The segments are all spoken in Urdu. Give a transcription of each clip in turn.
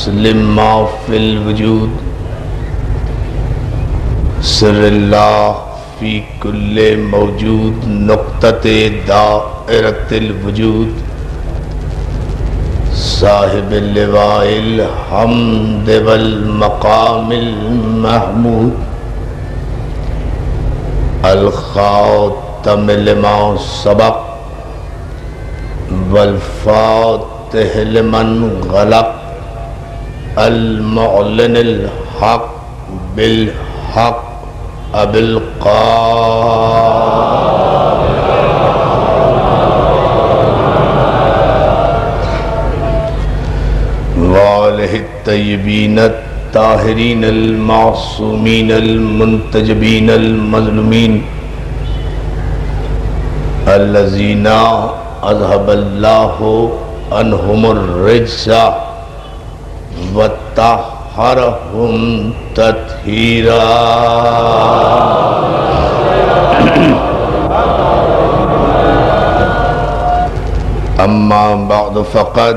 اسلم ما فی الوجود سر اللہ فی کل موجود نقطۃ دائرۃ الوجود صاحب اللواء الحمد والمقام المحمود الخاتم لما سبق والفاتح لمن غلق المعلن الحق بالحق ابی القاسم وآلہ الطیبین الطاہرین المعصومین المنتجبین المظلومین الذین اذهب اللہ عنہم الرجس وطہرہم تطہیرا اما بعد فقد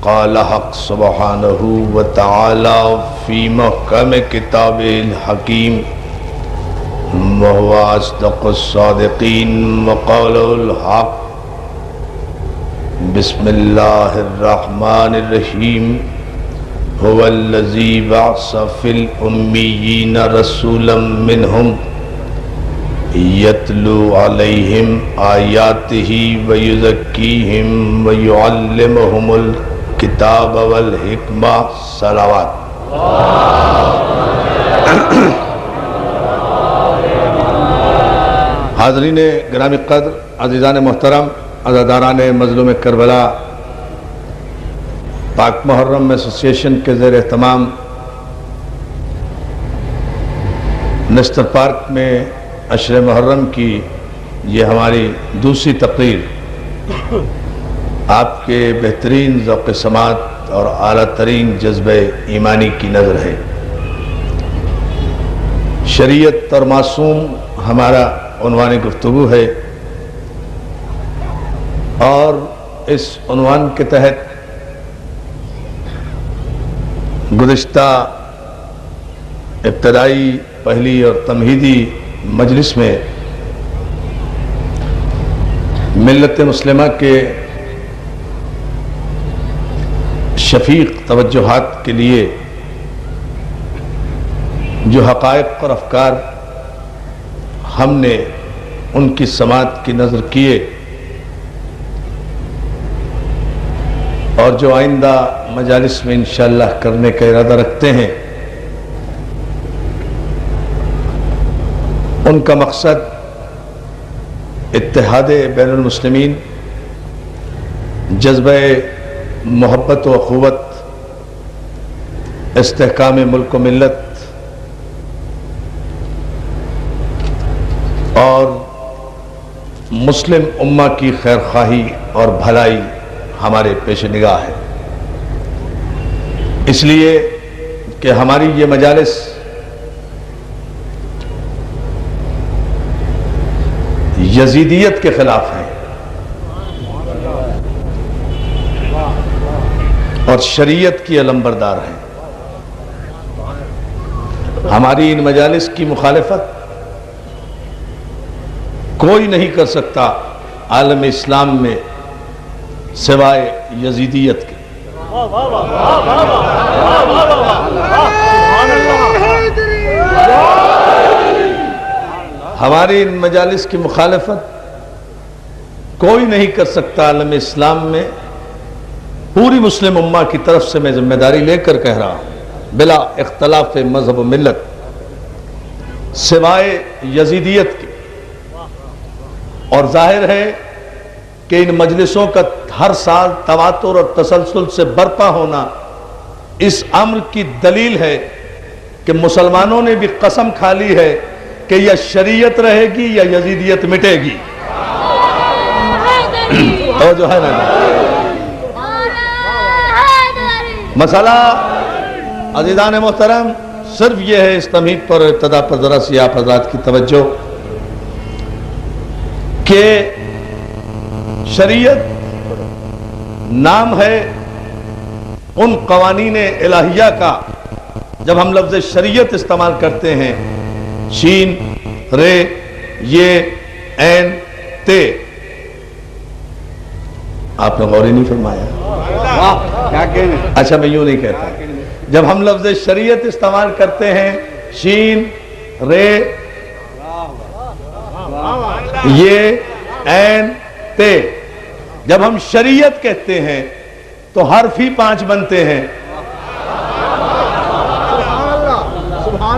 قال حق سبحانہ وتعالی فی محکم کتاب الحکیم وهو اصدق الصادقین وقول الحق بسم اللہ الرحمن الرحیم هو الذی بعث فی الامیین رسولا منہم یتلو علیہم آیاتہ ویزکیہم ویعلمہم الکتاب والحکمہ صلوات حاضرین گرامی قدر، عزیزان محترم، عزاداران مظلوم کربلا، پاک محرم ایسوسی ایشن کے زیر اہتمام نشتر پارک میں عشر محرم کی یہ ہماری دوسری تقریر آپ کے بہترین ذوق سماعت اور اعلیٰ ترین جذبہ ایمانی کی نظر ہے۔ شریعت اور معصوم ہمارا عنوان گفتگو ہے، اور اس عنوان کے تحت گزشتہ ابتدائی پہلی اور تمہیدی مجلس میں ملت مسلمہ کے شفیق توجہات کے لیے جو حقائق اور افکار ہم نے ان کی سماعت کی نظر کیے اور جو آئندہ مجالس میں انشاءاللہ کرنے کا ارادہ رکھتے ہیں، ان کا مقصد اتحاد بین المسلمین، جذبہ محبت و اخوت، استحکام ملک و ملت اور مسلم امہ کی خیر خواہی اور بھلائی ہمارے پیش نگاہ ہے۔ اس لیے کہ ہماری یہ مجالس یزیدیت کے خلاف ہیں اور شریعت کی علمبردار ہیں۔ ہماری ان مجالس کی مخالفت کوئی نہیں کر سکتا عالم اسلام میں سوائے یزیدیت کے۔ ہماری ان مجالس کی مخالفت کوئی نہیں کر سکتا عالم اسلام میں، پوری مسلم امہ کی طرف سے میں ذمہ داری لے کر کہہ رہا ہوں، بلا اختلاف مذہب و ملت، سوائے یزیدیت کے۔ اور ظاہر ہے کہ ان مجلسوں کا ہر سال تواتر اور تسلسل سے برپا ہونا اس امر کی دلیل ہے کہ مسلمانوں نے بھی قسم کھا لی ہے کہ یا شریعت رہے گی یا یزیدیت مٹے گی۔ تو جو ہے نا مسئلہ عزیزان محترم صرف یہ ہے، اس تمہید پر ابتدا پر ذرا سی آپ حضرات کی توجہ کہ شریعت نام ہے ان قوانین الہیہ کا جب ہم لفظ شریعت استعمال کرتے ہیں، شین، رے، یہ، عین، تے، آپ نے غور ہی نہیں فرمایا؟ اچھا میں یوں نہیں کہتا، جب ہم لفظ شریعت استعمال کرتے ہیں، شین، رے، یہ، عین، تے، جب ہم شریعت کہتے ہیں تو حرف ہی 5 بنتے ہیں۔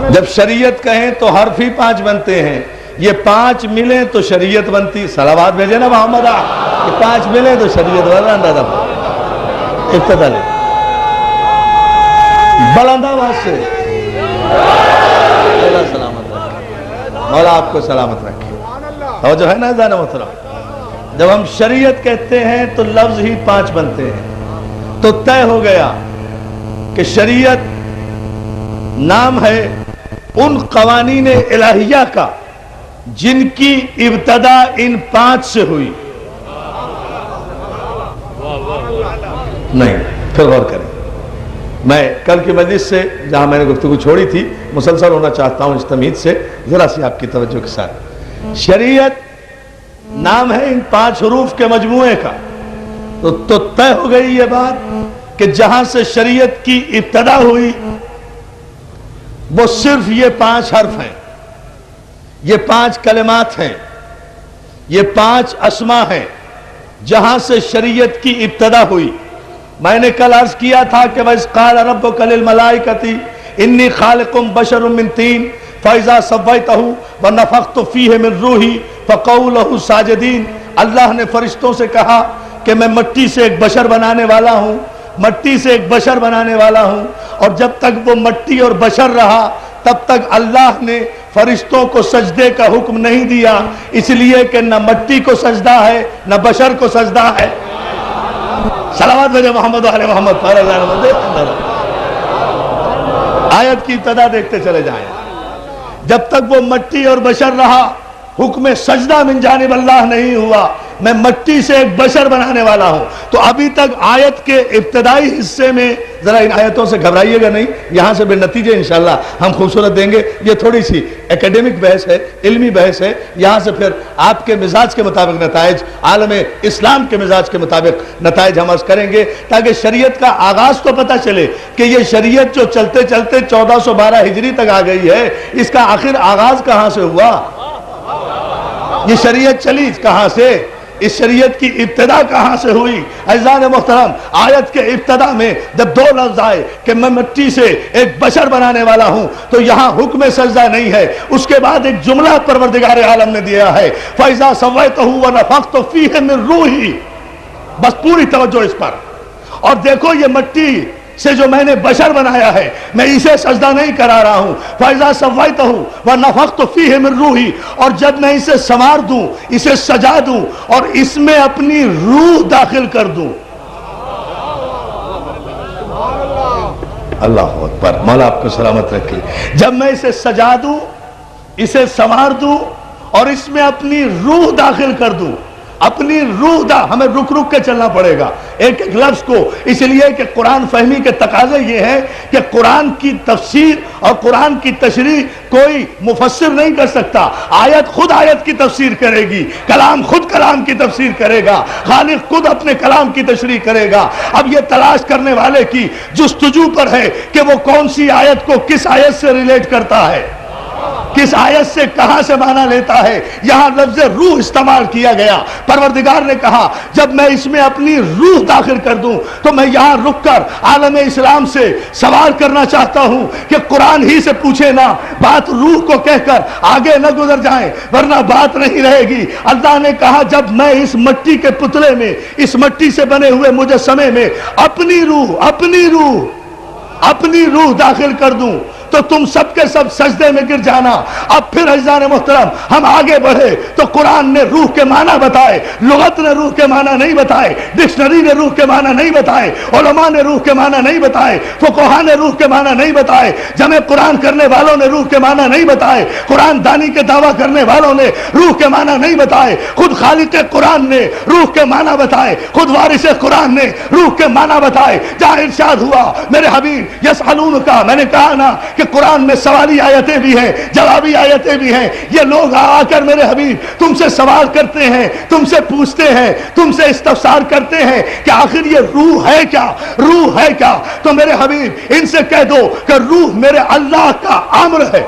جب شریعت کہیں تو حرف ہی 5 بنتے ہیں، یہ 5 ملیں تو شریعت بنتی۔ صلوات بھیجے نا محمد، یہ 5 ملیں تو شریعت بنتا۔ ابتدا لے بلند آواز سے اللہ سلامت رکھے، مولا آپ کو سلامت رکھے۔ اور جو ہے نا زانہ محترم، جب ہم شریعت کہتے ہیں تو لفظ ہی 5 بنتے ہیں، تو طے ہو گیا کہ شریعت نام ہے ان قوانین الہیہ کا جن کی ابتدا ان 5 سے ہوئی۔ نہیں، پھر غور کریں، میں کل کی مجلس سے جہاں میں نے گفتگو چھوڑی تھی مسلسل ہونا چاہتا ہوں اس تمہید سے، ذرا سی آپ کی توجہ کے ساتھ۔ شریعت نام ہے ان 5 حروف کے مجموعے کا، تو طے ہو گئی یہ بات کہ جہاں سے شریعت کی ابتدا ہوئی وہ صرف یہ 5 حرف ہیں، یہ 5 کلمات ہیں، یہ 5 اسما ہیں جہاں سے شریعت کی ابتدا ہوئی۔ میں نے کل عرض کیا تھا کہ وَإِذْ قَالَ رَبُّكَ لِلْمَلَائِكَةِ إِنِّي خَالِقٌ بَشَرٌ مِّن طِينٍ فَإِذَا سَوَّيْتُهُ وَنَفَخْتُ فِيهِ مِن رُّوحِي فَقَعُوا لَهُ سَاجِدِينَ۔ اللہ نے فرشتوں سے کہا کہ میں مٹی سے ایک بشر بنانے والا ہوں، مٹی سے ایک بشر بنانے والا ہوں، اور جب تک وہ مٹی اور بشر رہا تب تک اللہ نے فرشتوں کو سجدے کا حکم نہیں دیا، اس لیے کہ نہ مٹی کو سجدہ ہے نہ بشر کو سجدہ ہے۔ صلوات بھیجے محمد و آل محمد۔ آیت کی ابتدا دیکھتے چلے جائیں، جب تک وہ مٹی اور بشر رہا حکم سجدہ من جانب اللہ نہیں ہوا، میں مٹی سے ایک بشر بنانے والا ہوں۔ تو ابھی تک آیت کے ابتدائی حصے میں، ذرا ان آیتوں سے گھبرائیے گا نہیں، یہاں سے بے نتیجے انشاءاللہ ہم خوبصورت دیں گے۔ یہ تھوڑی سی ایکیڈیمک بحث ہے، علمی بحث ہے، یہاں سے پھر آپ کے مزاج کے مطابق نتائج، عالم اسلام کے مزاج کے مطابق نتائج ہم عرض کریں گے، تاکہ شریعت کا آغاز تو پتہ چلے کہ یہ شریعت جو چلتے چلتے 1412 ہجری تک آ گئی ہے، اس کا آخر آغاز کہاں سے ہوا؟ یہ شریعت چلی کہاں سے؟ اس شریعت کی ابتدا کہاں سے ہوئی؟ عزیزان محترم، آیت کے ابتدا میں جب 2 لفظ آئے کہ میں مٹی سے ایک بشر بنانے والا ہوں، تو یہاں حکم سجدہ نہیں ہے، اس کے بعد ایک جملہ پروردگار عالم نے دیا ہے، فَإِذَا سَوَّيْتُهُ وَنَفَخْتُ فِيهِ مِن رُّوحِي۔ بس پوری توجہ اس پر، اور دیکھو یہ مٹی سے جو میں نے بشر بنایا ہے، میں اسے سجدہ نہیں کرا رہا ہوں۔ فَإِذَا سَوَّيْتُهُ وَنَفَخْتُ فِيهِ مِن رُّوحِي، اور جب میں اسے سنوار دوں، اسے سجا دوں اور اس میں اپنی روح داخل کر دوں۔ اللہ اکبر، مولا آپ کو سلامت رکھے۔ جب میں اسے سجا دوں، اسے سنوار دوں اور اس میں اپنی روح داخل کر دوں، اپنی روح ہمیں رک رک کے چلنا پڑے گا ایک ایک لفظ کو، اس لیے کہ قرآن فہمی کے تقاضے یہ ہے کہ قرآن کی تفسیر اور قرآن کی تشریح کوئی مفسر نہیں کر سکتا۔ آیت خود آیت کی تفسیر کرے گی، کلام خود کلام کی تفسیر کرے گا، خالق خود اپنے کلام کی تشریح کرے گا۔ اب یہ تلاش کرنے والے کی جستجو پر ہے کہ وہ کون سی آیت کو کس آیت سے ریلیٹ کرتا ہے، کس آیت سے کہاں سے معنی لیتا ہے۔ یہاں لفظ روح استعمال کیا گیا، پروردگار نے کہا جب میں اس میں اپنی روح داخل کر دوں تو میں یہاں رک کر عالم اسلام سے سوال کرنا چاہتا ہوں کہ قرآن ہی سے پوچھے نا، بات روح کو کہہ کر آگے نہ گزر جائیں ورنہ بات نہیں رہے گی۔ اللہ نے کہا جب میں اس مٹی کے پتلے میں، اس مٹی سے بنے ہوئے مجسمے میں اپنی روح داخل کر دوں تو تم سب کے سب سجدے میں گر جانا۔ اب پھر عزیزان محترم ہم آگے بڑھے تو قرآن نے روح کے معنی بتائے، لغت نے روح کے معنی نہیں بتائے، ڈکشنری نے روح کے معنی نہیں بتائے، علماء نے روح کے معنی نہیں بتائے، فقہا نے روح کے معنی نہیں بتائے، جمع قرآن کرنے والوں نے روح کے معنی نہیں بتائے، قرآن دانی کے دعویٰ کرنے والوں نے روح کے معنی نہیں بتائے، خود خالق قرآن نے روح کے معنی بتائے، خود وارث قرآن نے روح کے معنی بتائے۔ جہاں ارشاد ہوا میرے حبیب یسألون کا، میں نے کہا نا کہ قرآن میں سوالی آیتیں بھی ہیں، جوابی آیتیں بھی ہیں۔ یہ لوگ آ کر میرے حبیب تم سے سوال کرتے ہیں، تم سے پوچھتے ہیں، تم سے استفسار کرتے ہیں کہ آخر یہ روح ہے کیا، روح ہے کیا؟ تو میرے حبیب ان سے کہہ دو کہ روح میرے اللہ کا امر ہے۔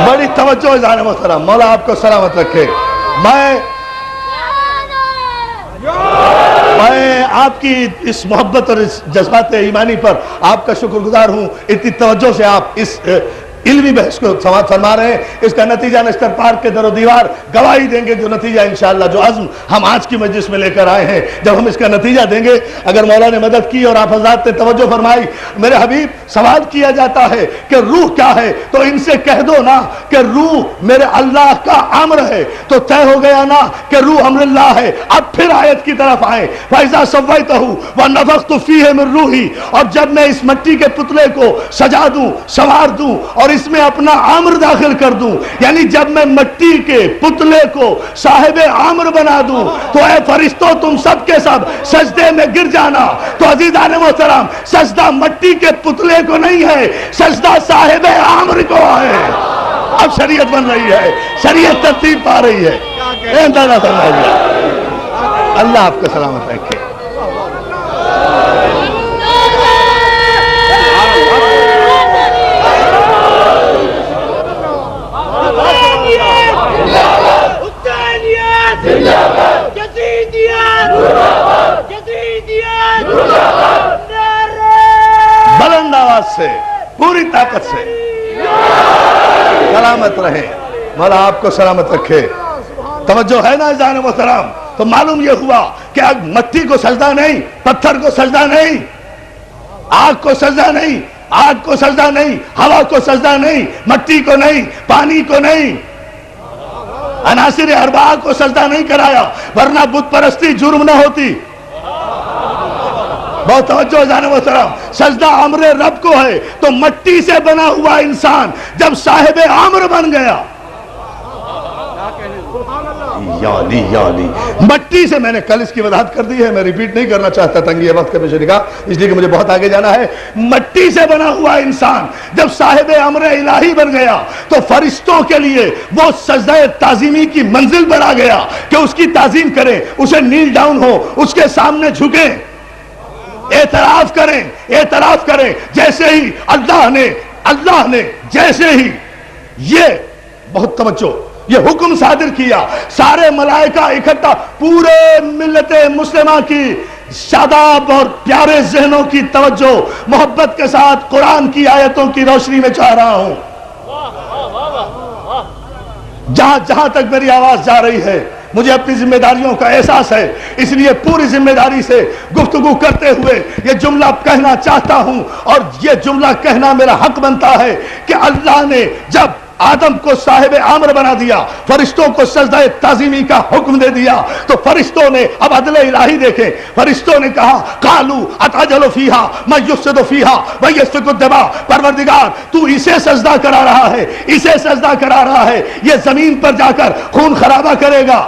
بڑی توجہ جانے محترم، مولا آپ کو سلامت رکھے۔ میں آپ کی اس محبت اور اس جذبات ایمانی پر آپ کا شکر گزار ہوں۔ اتنی توجہ سے آپ اس علمی بحث کو سماعت فرما رہے ہیں، اس کا نتیجہ نشتر پارک کے در و دیوار گواہی دیں گے، جو نتیجہ انشاءاللہ جو عزم ہم آج کی مجلس میں لے کر آئے ہیں، جب ہم اس کا نتیجہ دیں گے، اگر مولا نے مدد کی اور آپ حضرات نے توجہ فرمائی۔ میرے حبیب سوال کیا جاتا ہے کہ روح کیا ہے، تو ان سے کہہ دو نا کہ روح میرے اللہ کا امر ہے، تو طے ہو گیا نا کہ روح امر اللہ ہے۔ اب پھر آیت کی طرف آئیں، فَإِذَا سَوَّيْتَهُ وَنَفَخْتُ فِيهِ مِن رُوحِي، اور جب میں اس مٹی کے پتلے کو سجا دوں، سنوار دوں اور اس میں اپنا امر داخل کر دوں، یعنی جب میں مٹی کے پتلے کو صاحب امر بنا دوں تو اے فرشتوں تم سب کے سب سجدے میں گر جانا۔ تو عزیزان محترم سجدہ مٹی کے پتلے کو نہیں ہے، سجدہ صاحب امر کو ہے۔ اب شریعت بن رہی ہے، شریعت ترتیب پا رہی ہے۔ اللہ آپ کو سلامت رکھے۔ بلند آواز سے پوری طاقت سے سلامت رہے، مولا آپ کو سلامت رکھے۔ توجہ ہے نا عزیزان محترم؟ تو معلوم یہ ہوا کہ مٹی کو سجدہ نہیں، پتھر کو سجدہ نہیں، آگ کو سجدہ نہیں، آگ کو سجدہ نہیں، ہوا کو سجدہ نہیں، مٹی کو نہیں، پانی کو نہیں، عناصر اربعہ کو سجدہ نہیں کرایا، ورنہ بت پرستی جرم نہ ہوتی۔ بہت توجہ جانے محترم، سجدہ امر رب کو ہے، تو مٹی سے بنا ہوا انسان جب صاحب امر بن گیا، یعنی مٹی سے، میں نے کل اس کی وضاحت کر دی ہے، میں ریپیٹ نہیں کرنا چاہتا تنگی وقت کے پیش نگاہ، اس لیے کہ مجھے بہت آگے جانا ہے۔ مٹی سے بنا ہوا انسان جب صاحب امر الہی بن گیا تو فرشتوں کے لیے وہ سجدہ تعظیمی کی منزل بڑھا گیا کہ اس کی تعظیم کریں، اسے نیل ڈاؤن ہو، اس کے سامنے جھکیں، اعتراف کریں، جیسے ہی اللہ نے جیسے ہی یہ بہت توجہ یہ حکم صادر کیا، سارے ملائکہ اکٹھا، پورے ملت مسلمہ کی شاداب اور پیارے ذہنوں کی توجہ محبت کے ساتھ قرآن کی آیتوں کی روشنی میں چاہ رہا ہوں۔ جہاں تک میری آواز جا رہی ہے مجھے اپنی ذمہ داریوں کا احساس ہے، اس لیے پوری ذمہ داری سے گفتگو کرتے ہوئے یہ جملہ کہنا چاہتا ہوں، اور یہ جملہ کہنا میرا حق بنتا ہے کہ اللہ نے جب آدم کو صاحب امر بنا دیا، فرشتوں کو سجدہ تعظیمی کا حکم دے دیا، تو فرشتوں نے اب عدل الہی دیکھیں، فرشتوں نے کہا قالوا اتجعل فیہا من یفسد فیہا ویسفک الدماء، پروردگار تو اسے سجدہ کرا رہا ہے، یہ زمین پر جا کر خون خرابہ کرے گا۔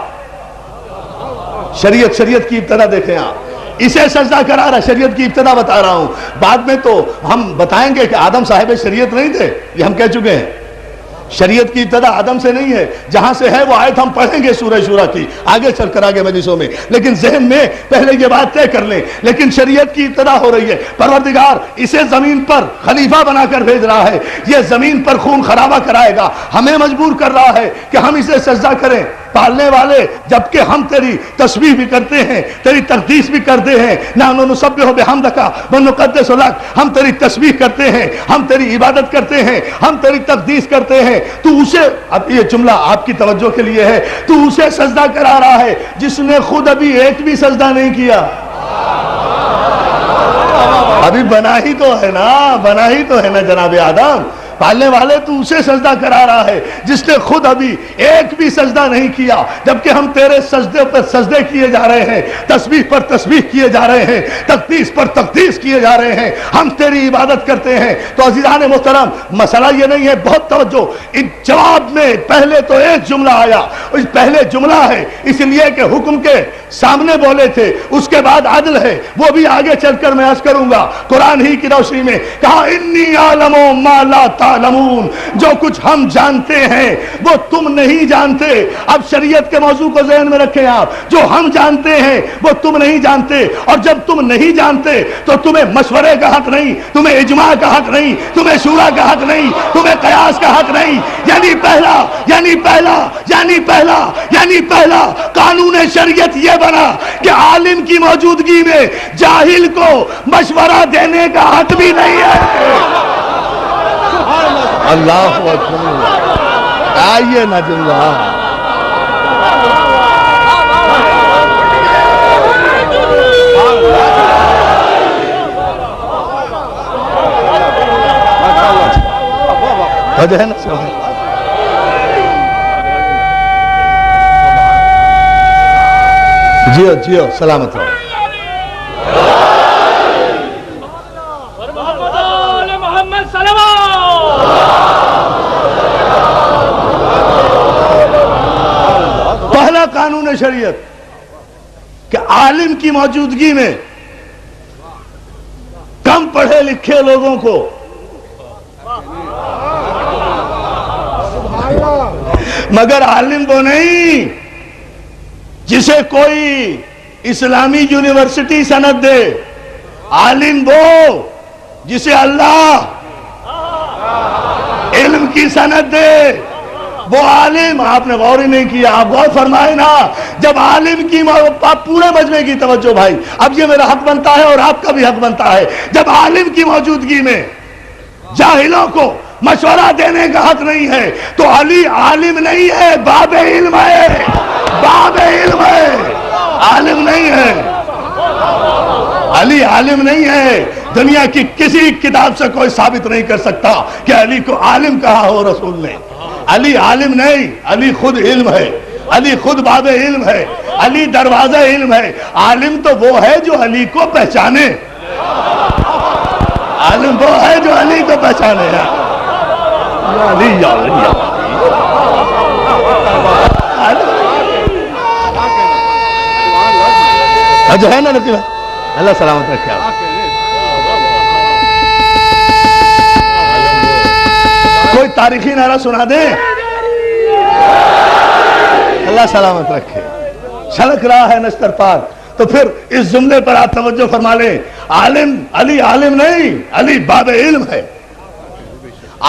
شریعت کی ابتدا دیکھیں آپ، اسے سجدہ کرا رہا، شریعت کی ابتدا بتا رہا ہوں، بعد میں تو ہم بتائیں گے کہ آدم صاحب شریعت نہیں تھے، یہ ہم کہہ چکے ہیں۔ شریعت کی ابتدا آدم سے نہیں ہے، جہاں سے ہے وہ آیت ہم پڑھیں گے سورہ شورى کی آگے چل کر آگے مجلسوں میں، لیکن ذہن میں پہلے یہ بات طے کر لیں۔ لیکن شریعت کی ابتدا ہو رہی ہے، پروردگار اسے زمین پر خلیفہ بنا کر بھیج رہا ہے، یہ زمین پر خون خرابہ کرائے گا، ہمیں مجبور کر رہا ہے کہ ہم اسے سجدہ کریں۔ پالنے والے جبکہ ہم تیری تسبیح بھی کرتے ہیں، تیری تقدیس بھی کرتے ہیں، نحن نسبح بحمدک ونقدس لک، ہم تیری تسبیح کرتے ہیں، ہم تیری عبادت کرتے ہیں، ہم تیری تقدیس کرتے ہیں، تو اسے، اب یہ جملہ آپ کی توجہ کے لیے ہے، تو اسے سجدہ کرا رہا ہے جس نے خود ابھی ایک بھی سجدہ نہیں کیا۔ ابھی بنا ہی تو ہے نا جناب آدم. پالنے والے تو اسے سجدہ کرا رہا ہے جس نے خود ابھی ایک بھی سجدہ نہیں کیا، جبکہ ہم تیرے سجدے پر سجدے کیے جا رہے ہیں، تسبیح پر تسبیح کیے جا رہے ہیں، تقدیس پر تقدیس کیے جا رہے ہیں، ہم تیری عبادت کرتے ہیں. تو عزیزان محترم، مسئلہ یہ نہیں ہے، بہت توجہ. ان جواب میں پہلے تو ایک جملہ آیا، اس پہلے جملہ ہے اس لیے کہ حکم کے سامنے بولے تھے، اس کے بعد عدل ہے، وہ بھی آگے چل کر میں عرض کروں گا. قرآن ہی کی روشنی میں کہا انی اعلم ما لا تعلمون، جو کچھ ہم جانتے ہیں وہ تم نہیں جانتے. اب شریعت کے موضوع کو ذہن میں رکھیں آپ، جو ہم جانتے ہیں وہ تم نہیں جانتے، اور جب تم نہیں جانتے تو تمہیں مشورے کا حق نہیں، تمہیں اجماع کا حق نہیں، تمہیں شورا کا حق نہیں، تمہیں قیاس کا حق نہیں. یعنی پہلا قانون شریعت یہ بنا کہ عالم کی موجودگی میں جاہل کو مشورہ دینے کا حق بھی نہیں ہے. اللہ اکبر. آئیے نا جلوہ. جیو سلامت رہو. پہلا قانون شریعت کہ عالم کی موجودگی میں کم پڑھے لکھے لوگوں کو مگر عالم وہ نہیں جسے کوئی اسلامی یونیورسٹی سند دے، عالم وہ جسے اللہ علم کی سند دے، وہ عالم. آپ نے غور ہی نہیں کیا، آپ غور فرمائے نا. جب عالم کی پورے مجمع کی توجہ بھائی، اب یہ میرا حق بنتا ہے اور آپ کا بھی حق بنتا ہے، جب عالم کی موجودگی میں جاہلوں کو مشورہ دینے کا حق نہیں ہے تو علی عالم نہیں ہے، باب علم ہے. باب علم ہے، عالم نہیں ہے. علی عالم نہیں ہے. دنیا کی کسی کتاب سے کوئی ثابت نہیں کر سکتا کہ علی کو عالم کہا ہو رسول نے. علی عالم نہیں، علی خود علم ہے، علی خود باب علم ہے، علی دروازہ علم ہے. عالم تو وہ ہے جو علی کو پہچانے، عالم وہ ہے جو علی کو پہچانے. جو ہے نا نقیب، اللہ سلامت رکھے آپ. کوئی تاریخی نعرہ سنا دے. اللہ سلامت رکھے. چھلک رہا ہے نشتر پاک. تو پھر اس جملے پر آپ توجہ فرما لیں. عالم علی عالم نہیں، علی باب علم ہے.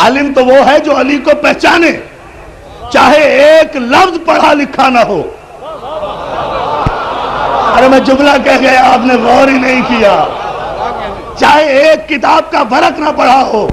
عالم تو وہ ہے جو علی کو پہچانے، چاہے ایک لفظ پڑھا لکھا نہ ہو. ارے میں جملہ کہہ گیا، آپ نے غور ہی نہیں کیا. چاہے ایک کتاب کا ورق نہ پڑھا ہو،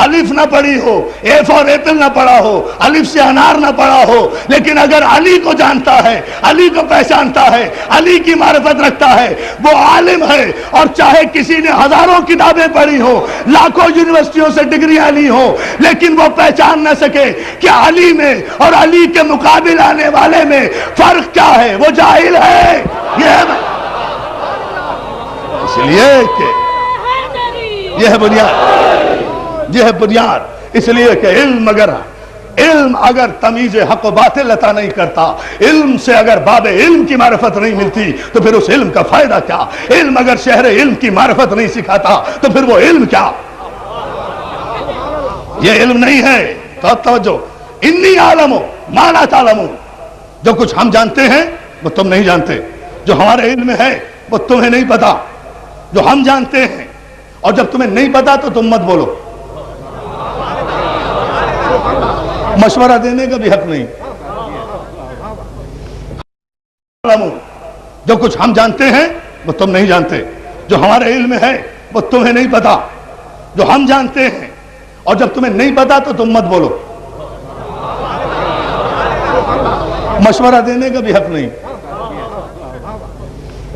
الف نہ پڑھی ہو، اے فار ایپل نہ پڑھا ہو، الف سے انار نہ پڑھا ہو، لیکن اگر علی کو جانتا ہے، علی کو پہچانتا ہے، علی کی معرفت رکھتا ہے، وہ عالم ہے. اور چاہے کسی نے ہزاروں کتابیں پڑھی ہو، لاکھوں یونیورسٹیوں سے ڈگریاں لی ہو، لیکن وہ پہچان نہ سکے کہ علی میں اور علی کے مقابل آنے والے میں فرق کیا ہے، وہ جاہل ہے. اس لیے کہ یہ ہے بنیاد، یہ ہے بنیاد. اس لیے کہ علم اگر تمیز حق و باطل عطا نہیں کرتا، علم سے اگر باب علم کی معرفت نہیں ملتی تو پھر اس علم کا فائدہ کیا. علم اگر شہر علم کی معرفت نہیں سکھاتا تو پھر وہ علم کیا. یہ علم نہیں ہے. تو توجہ، انی عالم ما لا تعلمون. جو کچھ ہم جانتے ہیں وہ تم نہیں جانتے، جو ہمارے علم میں ہے وہ تمہیں نہیں پتا. جو ہم جانتے ہیں، اور جب تمہیں نہیں پتا تو تم مت بولو. مشورہ دینے کا بھی حق نہیں. جو کچھ ہم جانتے ہیں وہ تم نہیں جانتے، جو ہمارے علم میں ہے وہ تمہیں نہیں پتا. جو ہم جانتے ہیں، اور جب تمہیں نہیں پتا تو تم مت بولو. مشورہ دینے کا بھی حق نہیں.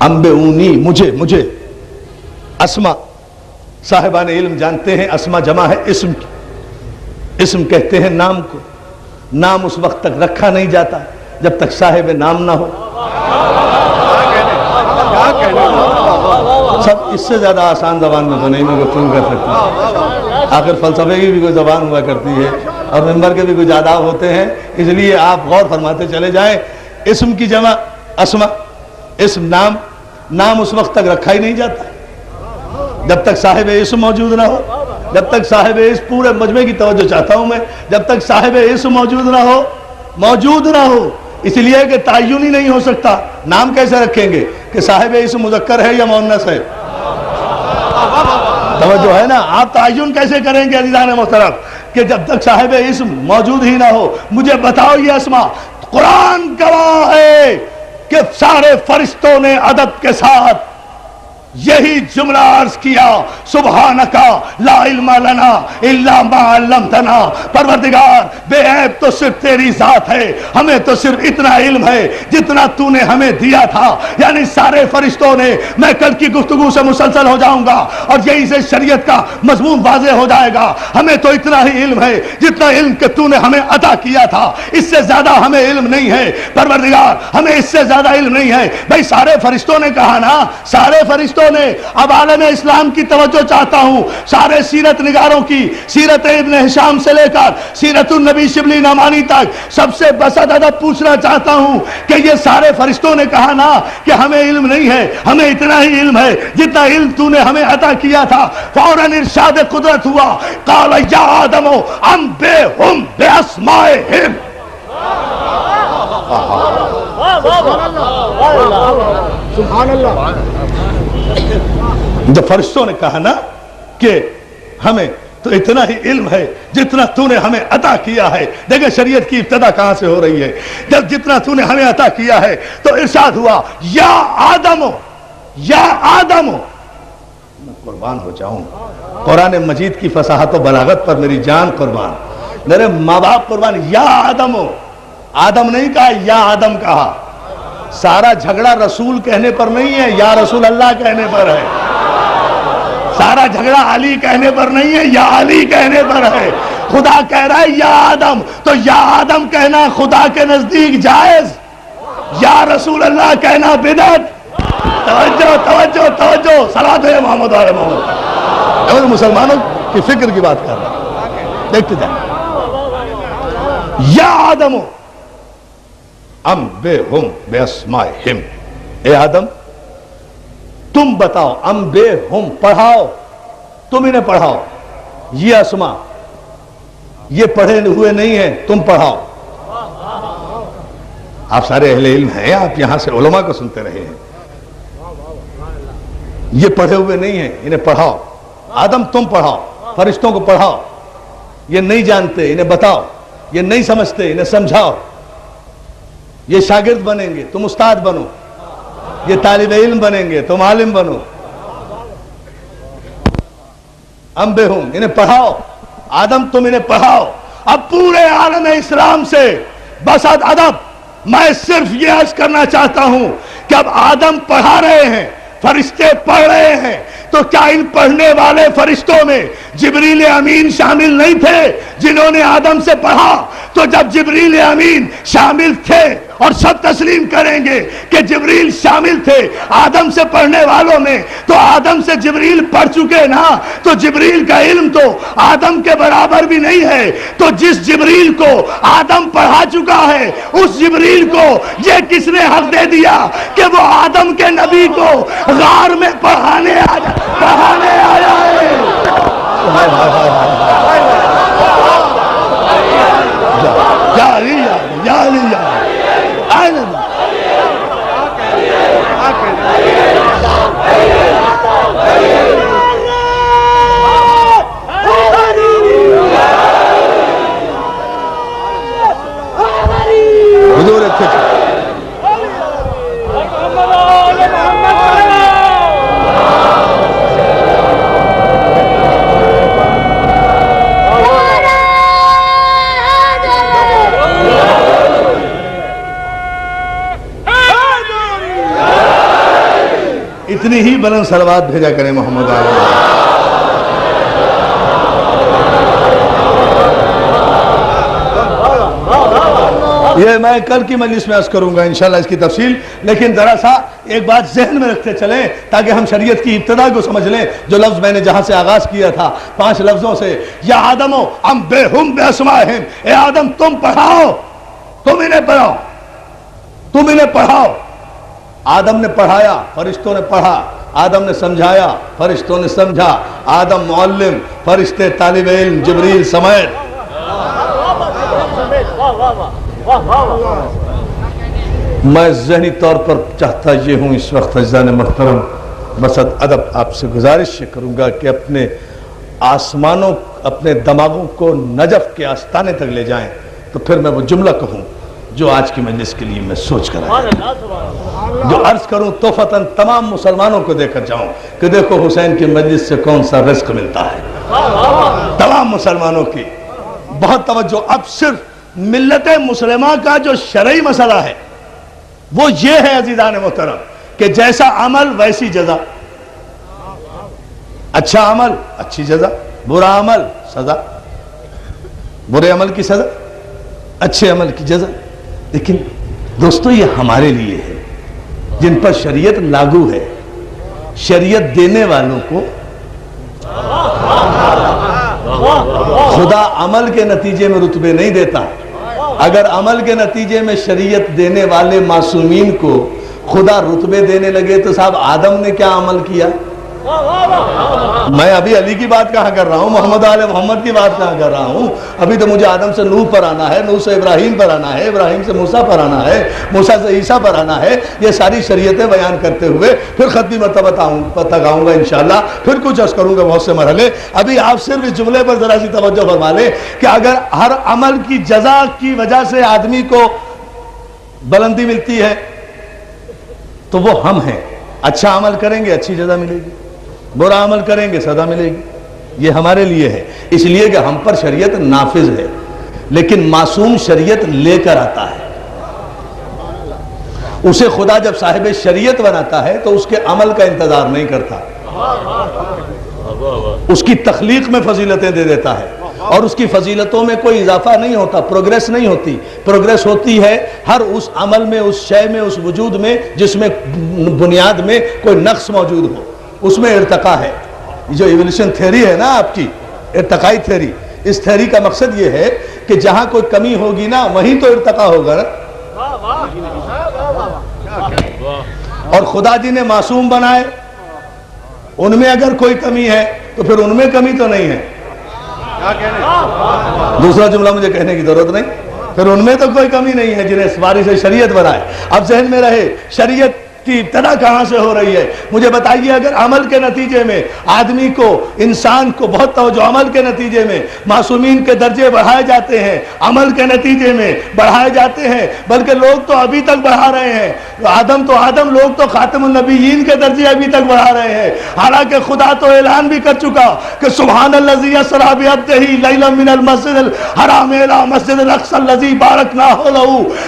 انبئونی مجھے اسما صاحبان علم جانتے ہیں اسما جمع ہے اسم کی. اسم کہتے ہیں نام کو. نام اس وقت تک رکھا نہیں جاتا جب تک صاحب نام نہ ہو. سب اس سے زیادہ آسان زبان میں تو نہیں میں گفتگو کر سکتا. آخر فلسفے کی بھی کوئی زبان ہوا کرتی ہے اور ممبر کے بھی کچھ آداب ہوتے ہیں, اس لیے آپ غور فرماتے چلے جائیں. اسم کی جمع اسما. اسم نام اس وقت تک رکھا ہی نہیں جاتا جب تک صاحب اسم موجود نہ ہو. جب تک صاحب اسم, پورے مجمع کی توجہ چاہتا ہوں میں, جب تک صاحب اسم موجود نہ ہو. اس لیے کہ تعین ہی نہیں ہو سکتا. نام کیسے رکھیں گے کہ صاحب اسم مذکر ہے یا مؤنث ہے؟ توجہ ہے نا. آپ تعین کیسے کریں گے عزیزان محترم کہ جب تک صاحب اسم موجود ہی نہ ہو. مجھے بتاؤ یہ اسما. قرآن گواہ ہے کہ سارے فرشتوں نے ادب کے ساتھ یہی جملہ عرض کیا, سبحانکا لا علم لنا الا ما علمتنا. پروردگار بے عیب تو صرف تیری ذات ہے, ہمیں تو صرف اتنا علم ہے جتنا تو نے ہمیں دیا تھا. یعنی سارے فرشتوں نے, میں کل کی گفتگو سے مسلسل ہو جاؤں گا اور یہی سے شریعت کا مضمون واضح ہو جائے گا. ہمیں تو اتنا ہی علم ہے جتنا علم کہ تو نے ہمیں عطا کیا تھا, اس سے زیادہ ہمیں علم نہیں ہے. پروردگار ہمیں اس سے زیادہ علم نہیں ہے. بھائی سارے فرشتوں نے کہا نا, سارے فرشتوں نے. اب عالم اسلام کی توجہ چاہتا ہوں, سارے سیرت نگاروں کی, سیرت ابن ہشام سے لے کر سیرت النبی شبلی نعمانی تک, سب سے بسط ادب پوچھنا چاہتا ہوں کہ یہ سارے فرشتوں نے کہا نا کہ ہمیں علم نہیں ہے, ہمیں اتنا ہی علم ہے جتنا علم تو نے ہمیں عطا کیا تھا. فوراً ارشاد قدرت ہوا, قال یا آدم انبئہم باسمائہم. سبحان اللہ. جب فرشتوں نے کہا نا کہ ہمیں تو اتنا ہی علم ہے جتنا تو نے ہمیں عطا کیا ہے. دیکھیں شریعت کی ابتدا کہاں سے ہو رہی ہے. جب جتنا تو نے ہمیں عطا کیا ہے تو ارشاد ہوا یا آدم, یا آدم. میں قربان ہو جاؤں, قرآن مجید کی فصاحت و بلاغت پر میری جان قربان, میرے ماں باپ قربان. یا آدم, آدم نہیں کہا, یا آدم کہا. سارا جھگڑا رسول کہنے پر نہیں ہے, یا رسول اللہ کہنے پر ہے. سارا جھگڑا علی کہنے پر نہیں ہے, یا علی کہنے پر ہے. خدا کہہ رہا ہے یا آدم, تو یا آدم کہنا خدا کے نزدیک جائز, یا رسول اللہ کہنا بدعت. توجہ توجہ توجہ, صلاۃ ہے محمد علیہ محمد. مسلمانوں کی فکر کی بات کر رہا ہوں, دیکھتے جائیں. یا آدم انبئہم باسمائہم. اے آدم تم بتاؤ, انبئہم پڑھاؤ, تم انہیں پڑھاؤ. یہ اسما یہ پڑھے ہوئے نہیں ہیں, تم پڑھاؤ. آپ سارے اہل علم ہیں, آپ یہاں سے علماء کو سنتے رہے ہیں. یہ پڑھے ہوئے نہیں ہیں, انہیں پڑھاؤ. آدم تم پڑھاؤ, فرشتوں کو پڑھاؤ. یہ نہیں جانتے, انہیں بتاؤ. یہ نہیں سمجھتے, انہیں سمجھاؤ. یہ شاگرد بنیں گے, تم استاد بنو. یہ طالب علم بنیں گے, تم عالم بنو. انبئہم, انہیں پڑھاؤ. آدم تم انہیں پڑھاؤ. اب پورے عالم اسلام سے بسط ادب میں صرف یہ عرض کرنا چاہتا ہوں کہ اب آدم پڑھا رہے ہیں, فرشتے پڑھ رہے ہیں, تو کیا ان پڑھنے والے فرشتوں میں جبریل امین شامل نہیں تھے جنہوں نے آدم سے پڑھا؟ تو جب جبریل امین شامل تھے, اور سب تسلیم کریں گے کہ جبریل شامل تھے آدم سے پڑھنے والوں میں, تو آدم سے جبریل پڑھ چکے نا, تو جبریل کا علم تو آدم کے برابر بھی نہیں ہے. تو جس جبریل کو آدم پڑھا چکا ہے, اس جبریل کو یہ کس نے حق دے دیا کہ وہ آدم کے نبی کو غار میں پڑھانے آیا ہے؟ یا علی یا علی یا حضور اتنی ہی بلند صلوات بھیجا کریں محمد علیہ۔ یہ میں کل کی مجلس میں عرض کروں گا انشاءاللہ اس کی تفصیل، لیکن ذرا سا ایک بات ذہن میں رکھتے چلیں تاکہ ہم شریعت کی ابتدا کو سمجھ لیں۔ جو لفظ میں نے جہاں سے آغاز کیا تھا 5 لفظوں سے، یا آدمو ام بہم باسمائہم، اے آدم تم پڑھاؤ، تم انہیں پڑھاؤ، تم انہیں پڑھاؤ۔ آدم نے پڑھایا، فرشتوں نے پڑھا، آدم نے سمجھایا، فرشتوں نے سمجھا، آدم معلم، فرشتے طالب علم، جبریل سمیت۔ میں ذہنی طور پر چاہتا یہ ہوں اس وقت عزیزان محترم، بس ادب آپ سے گزارش کروں گا کہ اپنے آسمانوں، اپنے دماغوں کو نجف کے آستانے تک لے جائیں، تو پھر میں وہ جملہ کہوں جو آج کی مجلس کے لیے میں سوچ کر آیا، جو عرض کروں توفتاً تمام مسلمانوں کو دے کر جاؤں کہ دیکھو حسین کی مجلس سے کون سا رزق ملتا ہے۔ تمام مسلمانوں کی بہت توجہ۔ اب صرف ملت مسلمہ کا جو شرعی مسئلہ ہے وہ یہ ہے عزیزان محترم کہ جیسا عمل ویسی جزا، اچھا عمل اچھی جزا، برا عمل سزا، برے عمل کی سزا، اچھے عمل کی جزا۔ لیکن دوستو یہ ہمارے لیے ہے جن پر شریعت لاگو ہے، شریعت دینے والوں کو خدا عمل کے نتیجے میں رتبے نہیں دیتا۔ اگر عمل کے نتیجے میں شریعت دینے والے معصومین کو خدا رتبے دینے لگے تو صاحب آدم نے کیا عمل کیا؟ میں ابھی علی کی بات کہاں کر رہا ہوں، محمد آل محمد کی بات کہاں کر رہا ہوں؟ ابھی تو مجھے آدم سے نوح پر آنا ہے، نوح سے ابراہیم پر آنا ہے، ابراہیم سے موسیٰ پر آنا ہے، موسیٰ سے عیسیٰ پر آنا ہے۔ یہ ساری شریعتیں بیان کرتے ہوئے پھر ختمی مرتبہ تک آؤں گا انشاءاللہ، پھر کچھ عرض کروں گا بہت سے مرحلے۔ ابھی آپ صرف اس جملے پر ذرا سی توجہ فرما لیں کہ اگر ہر عمل کی جزا کی وجہ سے آدمی کو بلندی ملتی ہے تو وہ ہم ہیں۔ اچھا عمل کریں گے اچھی جزا ملے گی، برا عمل کریں گے سزا ملے گی۔ یہ ہمارے لیے ہے، اس لیے کہ ہم پر شریعت نافذ ہے، لیکن معصوم شریعت لے کر آتا ہے۔ اسے خدا جب صاحب شریعت بناتا ہے تو اس کے عمل کا انتظار نہیں کرتا، اس کی تخلیق میں فضیلتیں دے دیتا ہے، اور اس کی فضیلتوں میں کوئی اضافہ نہیں ہوتا، پروگریس نہیں ہوتی۔ پروگریس ہوتی ہے ہر اس عمل میں، اس شے میں، اس وجود میں جس میں بنیاد میں کوئی نقص موجود ہو، اس میں ارتقا ہے۔ جو ایولیوشن تھیوری ہے نا آپ کی، ارتقائی تھیوری، اس تھیوری کا مقصد یہ ہے کہ جہاں کوئی کمی ہوگی نا وہیں تو ارتقا ہوگا نا۔ اور خدا جی نے معصوم بنائے، ان میں اگر کوئی کمی ہے تو پھر ان میں کمی تو نہیں ہے۔ دوسرا جملہ مجھے کہنے کی ضرورت نہیں، پھر ان میں تو کوئی کمی نہیں ہے جنہیں وارث شریعت بنائے۔ اب ذہن میں رہے شریعت کی ابتدا کہاں سے ہو رہی ہے؟ مجھے بتائیے، اگر عمل کے نتیجے میں آدمی کو، انسان کو بہت توجہ، عمل کے نتیجے میں معصومین کے درجے بڑھائے جاتے ہیں، عمل کے نتیجے میں بڑھائے جاتے ہیں، بلکہ لوگ تو ابھی تک بڑھا رہے ہیں، آدم تو آدم، لوگ تو خاتم النبیین کے درجے ابھی تک بڑھا رہے ہیں، حالانکہ خدا تو اعلان بھی کر چکا کہ سبحان الذی اسری بعبدہ لیلا من المسجد الحرام الی مسجد الاقصی الذی بارکنا حولہ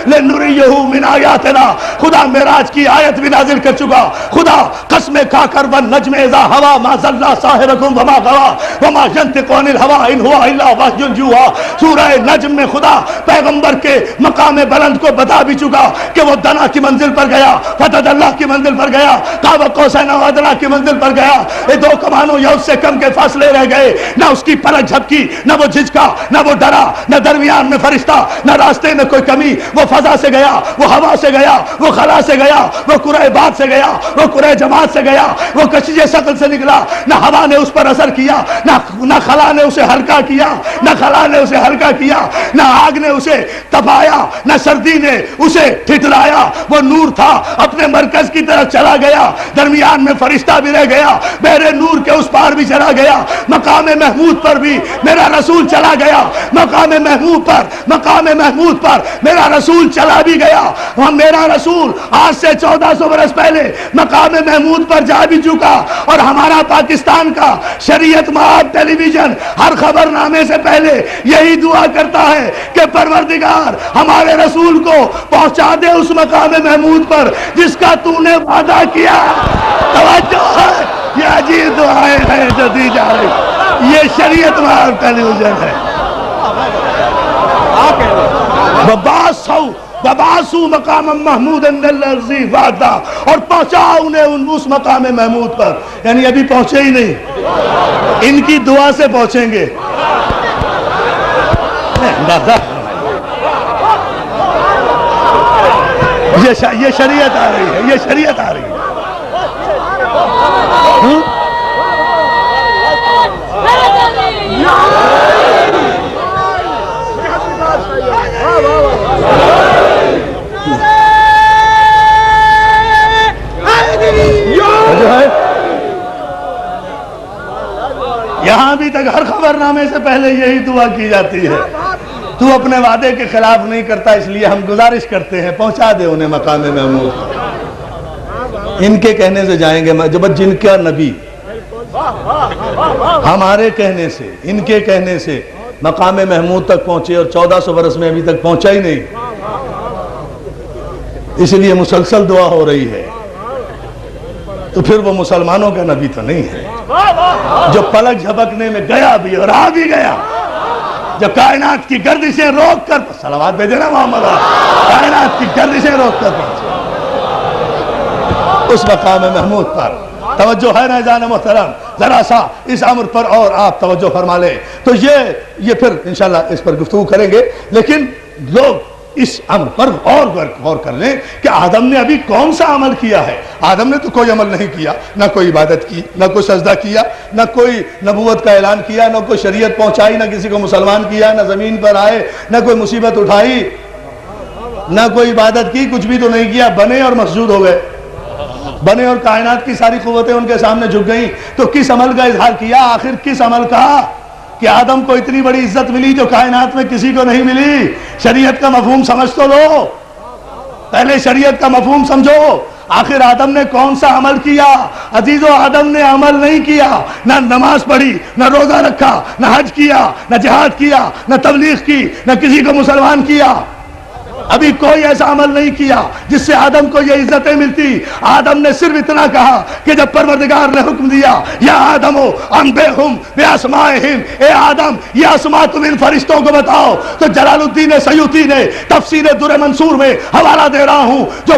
لنریہ من آیاتنا۔ خدا معراج کی آیت بھی نازل کر چکا۔ خدا قسم کھا کر والنجم اذا ہوا ما ضل صاحبکم وما غوا وما ینطق عن الہوی ان ہوا الا وحی یوحی۔ سورہ نجم میں خدا پیغمبر کے مقام بلند کو بتا بھی چکا کہ وہ دنا کی منزل پر گیا، فتدلی کی منزل پر گیا، قاب قوسین و ادنی کی منزل پر گیا۔ یہ 2 کمانوں یا اس سے کم کے فاصلے رہ گئے، نہ اس کی پلک جھپکی، نہ وہ جھجکا، نہ وہ ڈرا، نہ درمیان میں فرشتہ، نہ راستے میں کوئی کمی۔ وہ فضا سے گیا، وہ ہوا سے گیا، وہ خلا سے گیا، وہ قرہ باد سے گیا، وہ قرہ جماعت سے گیا، وہ کشش ثقل سے نکلا۔ نہ ہوا نے اس پر اثر کیا، نہ خلا نے اسے ہلکا کیا، نہ خلا نے اسے ہلکا کیا، نہ آگ نے اسے تپایا، نہ سردی نے اسے ٹھٹرایا۔ وہ نور تھا، اپنے مرکز کی طرف چلا گیا، درمیان میں فرشتہ بھی رہ گیا، بحر نور کے اس پار بھی چلا گیا، مقام محمود پر بھی میرا رسول چلا گیا، مقام محمود پر میرا رسول چلا بھی گیا۔ میرا رسول آج سے 1400 1400 برس پہلے مقام محمود پر جا بھی چکا، اور ہمارا پاکستان کا شریعت مآب ٹیلی ویژن ہر خبر نامے سے پہلے یہی دعا کرتا ہے کہ پروردگار ہمارے رسول کو پہنچا دے اس مقام محمود پر جس کا تو نے وعدہ کیا۔ توجہ ہے، یہ عجیب دعائیں ہیں جو دی جا رہی، یہ شریعت مآب ٹیلی ویژن ہے۔ وَبَعَثُوا مَقَامًا مَحْمُودًا الَّذِي وَعَدَ، اور پہنچا انہیں اس مقام محمود پر، یعنی ابھی پہنچے ہی نہیں، ان کی دعا سے پہنچیں گے۔ یہ شریعت آ رہی ہے، یہ شریعت آ رہی ہے۔ یہاں بھی تک ہر خبر نامے سے پہلے یہی دعا کی جاتی ہے۔ تو اپنے وعدے کے خلاف نہیں کرتا، اس لیے ہم گزارش کرتے ہیں پہنچا دے انہیں مقام محمود۔ ان کے کہنے سے جائیں گے، جب جن کا نبی ہمارے کہنے سے، ان کے کہنے سے مقام محمود تک پہنچے، اور 1400 برس میں ابھی تک پہنچا ہی نہیں، اس لیے مسلسل دعا ہو رہی ہے۔ تو پھر وہ مسلمانوں کا نبی تو نہیں ہے جو پلک جھپکنے میں گیا بھی اور آ بھی گیا، جو کائنات کی گردشیں روک کر، صلوات بھیجے نا محمد، کائنات کی گردشیں روک کر پہنچے اس مقام محمود پر۔ توجہ ہے نا جان محترم، ذرا سا اس امر پر اور آپ توجہ فرما لیں۔ تو یہ پھر انشاءاللہ اس پر گفتگو کریں گے، لیکن لوگ اس امر پر اور غور کر لیں کہ آدم نے ابھی کون سا عمل کیا ہے۔ آدم نے تو کوئی عمل نہیں کیا، نہ کوئی عبادت کی، نہ کوئی سجدہ کیا، نہ کوئی نبوت کا اعلان کیا، نہ کوئی شریعت پہنچائی، نہ کسی کو مسلمان کیا، نہ زمین پر آئے، نہ کوئی مصیبت اٹھائی، نہ کوئی عبادت کی، کچھ بھی تو نہیں کیا، بنے اور مسجود ہو گئے، بنے اور کائنات کی ساری قوتیں ان کے سامنے جھک گئیں۔ تو کس عمل کا اظہار کیا؟ آخر کس عمل کا کہ آدم کو اتنی بڑی عزت ملی جو کائنات میں کسی کو نہیں ملی؟ شریعت کا مفہوم سمجھ تو لو، پہلے شریعت کا مفہوم سمجھو۔ آخر آدم نے کون سا عمل کیا؟ عزیزو، آدم نے عمل نہیں کیا، نہ نماز پڑھی، نہ روزہ رکھا، نہ حج کیا، نہ جہاد کیا، نہ تبلیغ کی، نہ کسی کو مسلمان کیا۔ ابھی کوئی ایسا عمل نہیں کیا جس سے آدم کو یہ عزتیں ملتی۔ آدم نے صرف اتنا کہا کہ جب پروردگار نے حکم دیا، یا آدمو انبئہم باسمائہم، اے آدم یہ اسماء تم ان فرشتوں کو بتاؤ، تو جلال الدین سیوطی نے تفسیر در منصور میں حوالہ دے رہا ہوں، جو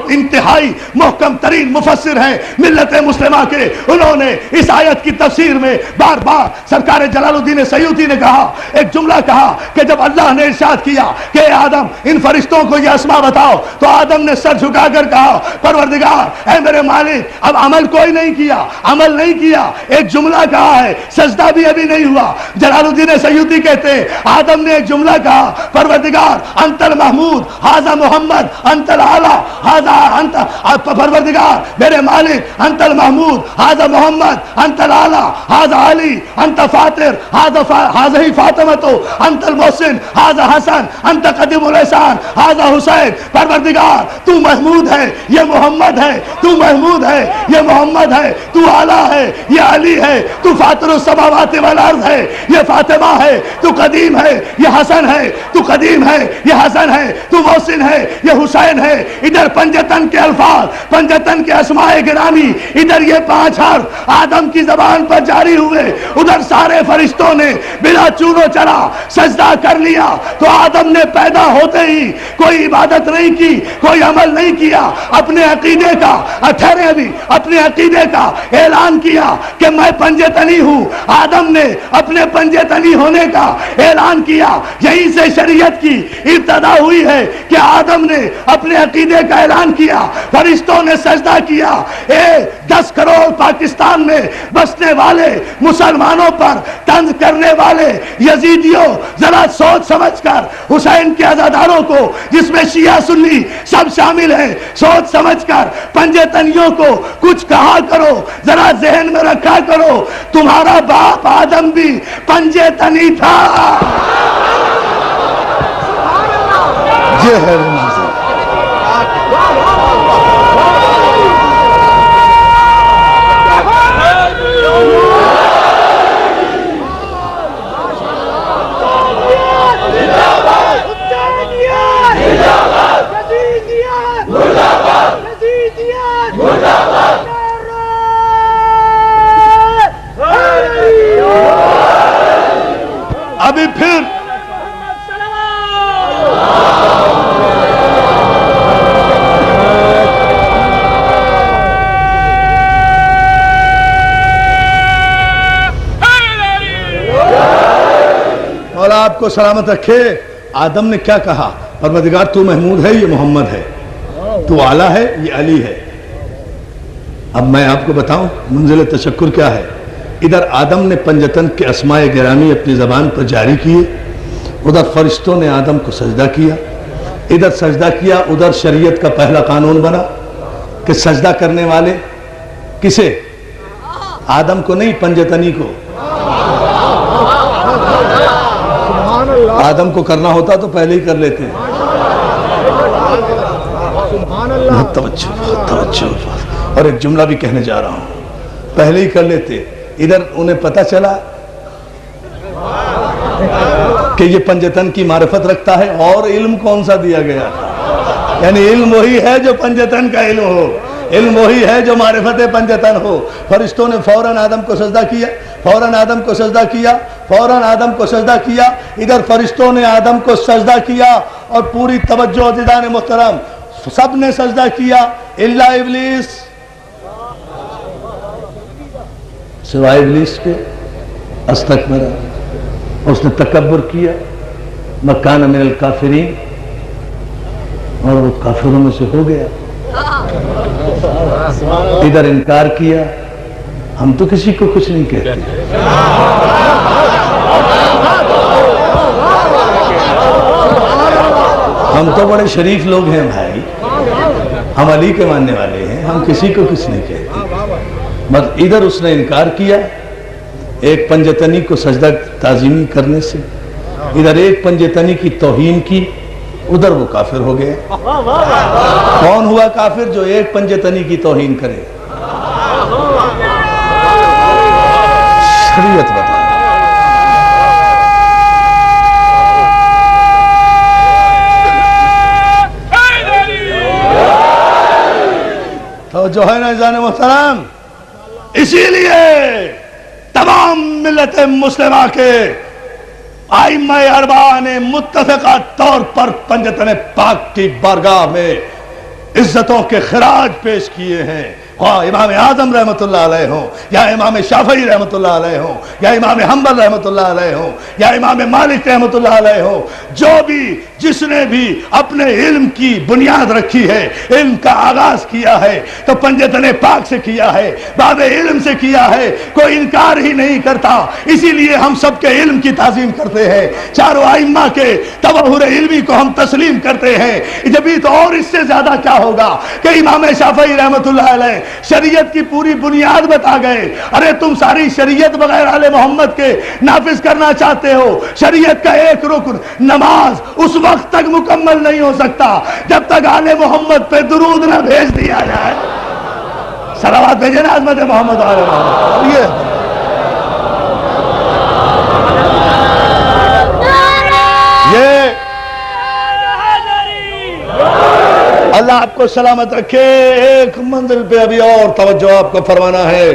انتہائی محکم ترین مفسر ہیں ملت مسلمہ کے، انہوں نے اس آیت کی تفسیر میں بار بار سرکار جلال الدین سیوطی نے کہا، ایک جملہ کہا کہ جب اللہ نے ارشاد کیا کہ اے آدم ان فرشتوں کو یہ اسماء بتاؤ، تو آدم نے سر جھکا کر کہا، پروردگار اے میرے مالک، اب عمل کوئی نہیں کیا، عمل نہیں کیا، ایک جملہ کہا ہے، سجدہ بھی ابھی نہیں ہوا۔ جلال الدین سیوطی کہتے ہیں آدم نے ایک جملہ کہا، پروردگار انت المحمود ھذا محمد انت الاعلی ھذا انت، پروردگار میرے مالک انت المحمود ھذا محمد انت الاعلی ھذا علی انت فاطر ھذا فاطمہ انت المحسن ھذا حسن انت قدیم الاحسان ھذا حسین۔ پروردگار تو محمود ہے، یہ محمد ہے، تو محمود ہے، یہ محمد ہے، تو اعلیٰ ہے، یہ علی ہے، تو فاطر السماوات والارض ہے، یہ فاطمہ ہے، تو قدیم ہے، یہ حسن ہے، تو قدیم ہے، یہ حسن ہے، تو محسن ہے، یہ حسین ہے۔ ادھر پنجتن کے الفاظ، پنجتن کے اسماء گرامی، ادھر یہ 5 حرف آدم کی زبان پر جاری ہوئے، ادھر سارے فرشتوں نے بلا چونو چرا سجدہ کر لیا۔ تو آدم نے پیدا ہوتے ہی کوئی عبادت نہیں کی، کوئی عمل نہیں کیا، اپنے عقیدے کا ٹھہرے ابھی اپنے عقیدے کا اعلان کیا کہ میں پنجے تنی ہوں۔ آدم نے اپنے پنجے تنی ہونے کا اعلان کیا، یہیں سے شریعت کی ابتدا ہوئی ہے کہ آدم نے اپنے عقیدے کا اعلان کیا، فرشتوں نے سجدہ کیا۔ 10 کروڑ پاکستان میں بسنے والے مسلمانوں پر طنز کرنے والے یزیدیوں، ذرا سوچ سمجھ کر حسین کے عزاداروں کو، جس میں شیعہ سنی سب شامل ہیں، سوچ سمجھ کر پنجے تنیوں کو کچھ کہا کرو، ذرا ذہن میں رکھا کرو تمہارا باپ آدم بھی پنجے تنی تھا۔ یہ ہے آپ کو سلامت رکھے، آدم نے کیا کہا؟ پروردگار تو محمود ہے، یہ محمد ہے، تو اعلیٰ ہے، یہ علی ہے۔ اب میں آپ کو بتاؤں منزل تشکر کیا ہے۔ ادھر آدم نے پنجتن کے اسماء گرامی اپنی زبان پر جاری کیے، ادھر فرشتوں نے آدم کو سجدہ کیا، ادھر سجدہ کیا، ادھر شریعت کا پہلا قانون بنا کہ سجدہ کرنے والے کسے؟ آدم کو نہیں، پنجتنی کو۔ سبحان اللہ، آدم کو کرنا ہوتا تو پہلے ہی کر لیتے۔ سبحان اللہ، بہت توجہ۔ اور ایک جملہ بھی کہنے جا رہا ہوں، پہلے ہی کر لیتے۔ ادھر انہیں پتہ چلا کہ یہ پنجتن کی معرفت رکھتا ہے، اور علم کون سا دیا گیا؟ یعنی علم وہی ہے جو پنجتن کا علم ہو، علم وہی ہے جو معرفت پنجتن ہو۔ فرشتوں نے فوراً آدم کو سجدہ کیا، فوراً آدم کو سجدہ کیا، فوراً آدم کو سجدہ کیا۔ ادھر فرشتوں نے آدم کو سجدہ کیا، اور پوری توجہ عزیزان محترم، سب نے سجدہ کیا الا ابلیس، سوائے ابلیس کے۔ استکبر، اس نے تکبر کیا، مکان من الکافرین، اور وہ کافروں میں سے ہو گیا۔ ادھر انکار کیا، ہم تو کسی کو کچھ نہیں کہتے، ہم تو بڑے شریف لوگ ہیں بھائی، ہم علی کے ماننے والے ہیں، ہم کسی کو کچھ نہیں کہتے۔ بس ادھر اس نے انکار کیا ایک پنجتنی کو سجدہ تعظیمی کرنے سے، ادھر ایک پنجتنی کی توہین کی، ادھر وہ کافر ہو گئے۔ کون ہوا کافر؟ جو ایک پنجتنی کی توہین کرے۔ شریعت بتا تو جو ہے نا عزیزان محترم، اسی لیے تمام ملت مسلمہ کے ائمہ اربعہ نے متفقہ طور پر پنجتن پاک کی بارگاہ میں عزتوں کے خراج پیش کیے ہیں، خواہ امام اعظم رحمۃ اللہ علیہ ہوں، یا امام شافعی رحمۃ اللہ علیہ ہوں، یا امام حنبل رحمۃ اللہ علیہ ہوں، یا امام مالک رحمۃ اللہ علیہ ہوں۔ جو بھی جس نے بھی اپنے علم کی بنیاد رکھی ہے، علم کا آغاز کیا ہے، تو پنجتن پاک سے کیا ہے، باب علم سے کیا ہے، کوئی انکار ہی نہیں کرتا۔ اسی لیے ہم سب کے علم کی تعظیم کرتے ہیں، چاروں ائمہ کے تبحر علمی کو ہم تسلیم کرتے ہیں۔ جبھی تو اور اس سے زیادہ کیا ہوگا کہ امام شافعی رحمۃ اللہ علیہ شریعت کی پوری بنیاد بتا گئے۔ ارے تم ساری شریعت بغیر آل محمد کے نافذ کرنا چاہتے ہو؟ شریعت کا ایک رکن نماز اس وقت تک مکمل نہیں ہو سکتا جب تک آل محمد پہ درود نہ بھیج دیا جائے۔ صلوات بھیجے نا عظمت محمد آل محمد۔ یہ اللہ آپ کو سلامت رکھے۔ ایک منزل پہ ابھی اور توجہ آپ کو فرمانا ہے۔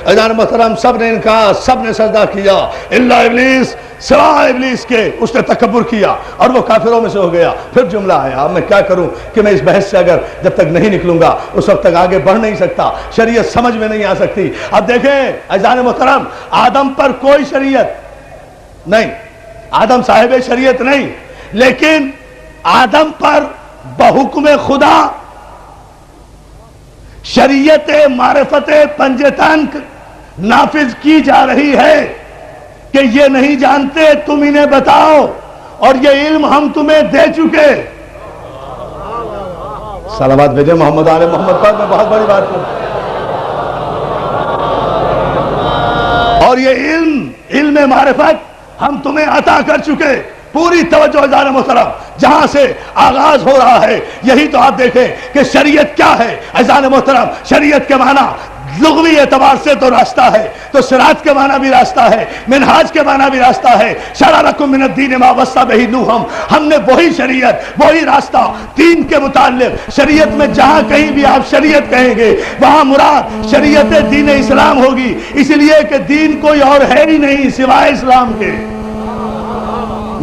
عزیزان محترم، سب نے انکار، سب نے سجدہ کیا الا ابلیس، سوائے ابلیس کے۔ اس نے تکبر کیا اور وہ کافروں میں سے ہو گیا۔ پھر جملہ آیا، اب میں کیا کروں کہ میں اس بحث سے اگر جب تک نہیں نکلوں گا اس وقت تک آگے بڑھ نہیں سکتا، شریعت سمجھ میں نہیں آ سکتی۔ اب دیکھیں عزیزان محترم، آدم پر کوئی شریعت نہیں، آدم صاحب شریعت نہیں، لیکن آدم پر بحکم خدا شریعت معرفت پنجتن نافذ کی جا رہی ہے کہ یہ نہیں جانتے، تم انہیں بتاؤ، اور یہ علم ہم تمہیں دے چکے۔ صلوات بھیجے محمد آل محمد پر، میں بہت بڑی بات کروں۔ اور یہ علم معرفت ہم تمہیں عطا کر چکے۔ پوری توجہ عزیزان محترم، جہاں سے آغاز ہو رہا ہے یہی تو آپ دیکھیں کہ شریعت کیا ہے عزیزان محترم۔ شریعت کے معنی لغوی اعتبار سے تو راستہ ہے، تو صراط کے معنی بھی راستہ ہے، منہاج کے معنی بھی راستہ ہے۔ شرع لکم من الدین ما وصی بہ نوح، ہم نے وہی شریعت، وہی راستہ دین کے متعلق۔ شریعت میں جہاں کہیں بھی آپ شریعت کہیں گے وہاں مراد شریعت دین اسلام ہوگی، اس لیے کہ دین کوئی اور ہے ہی نہیں سوائے اسلام کے۔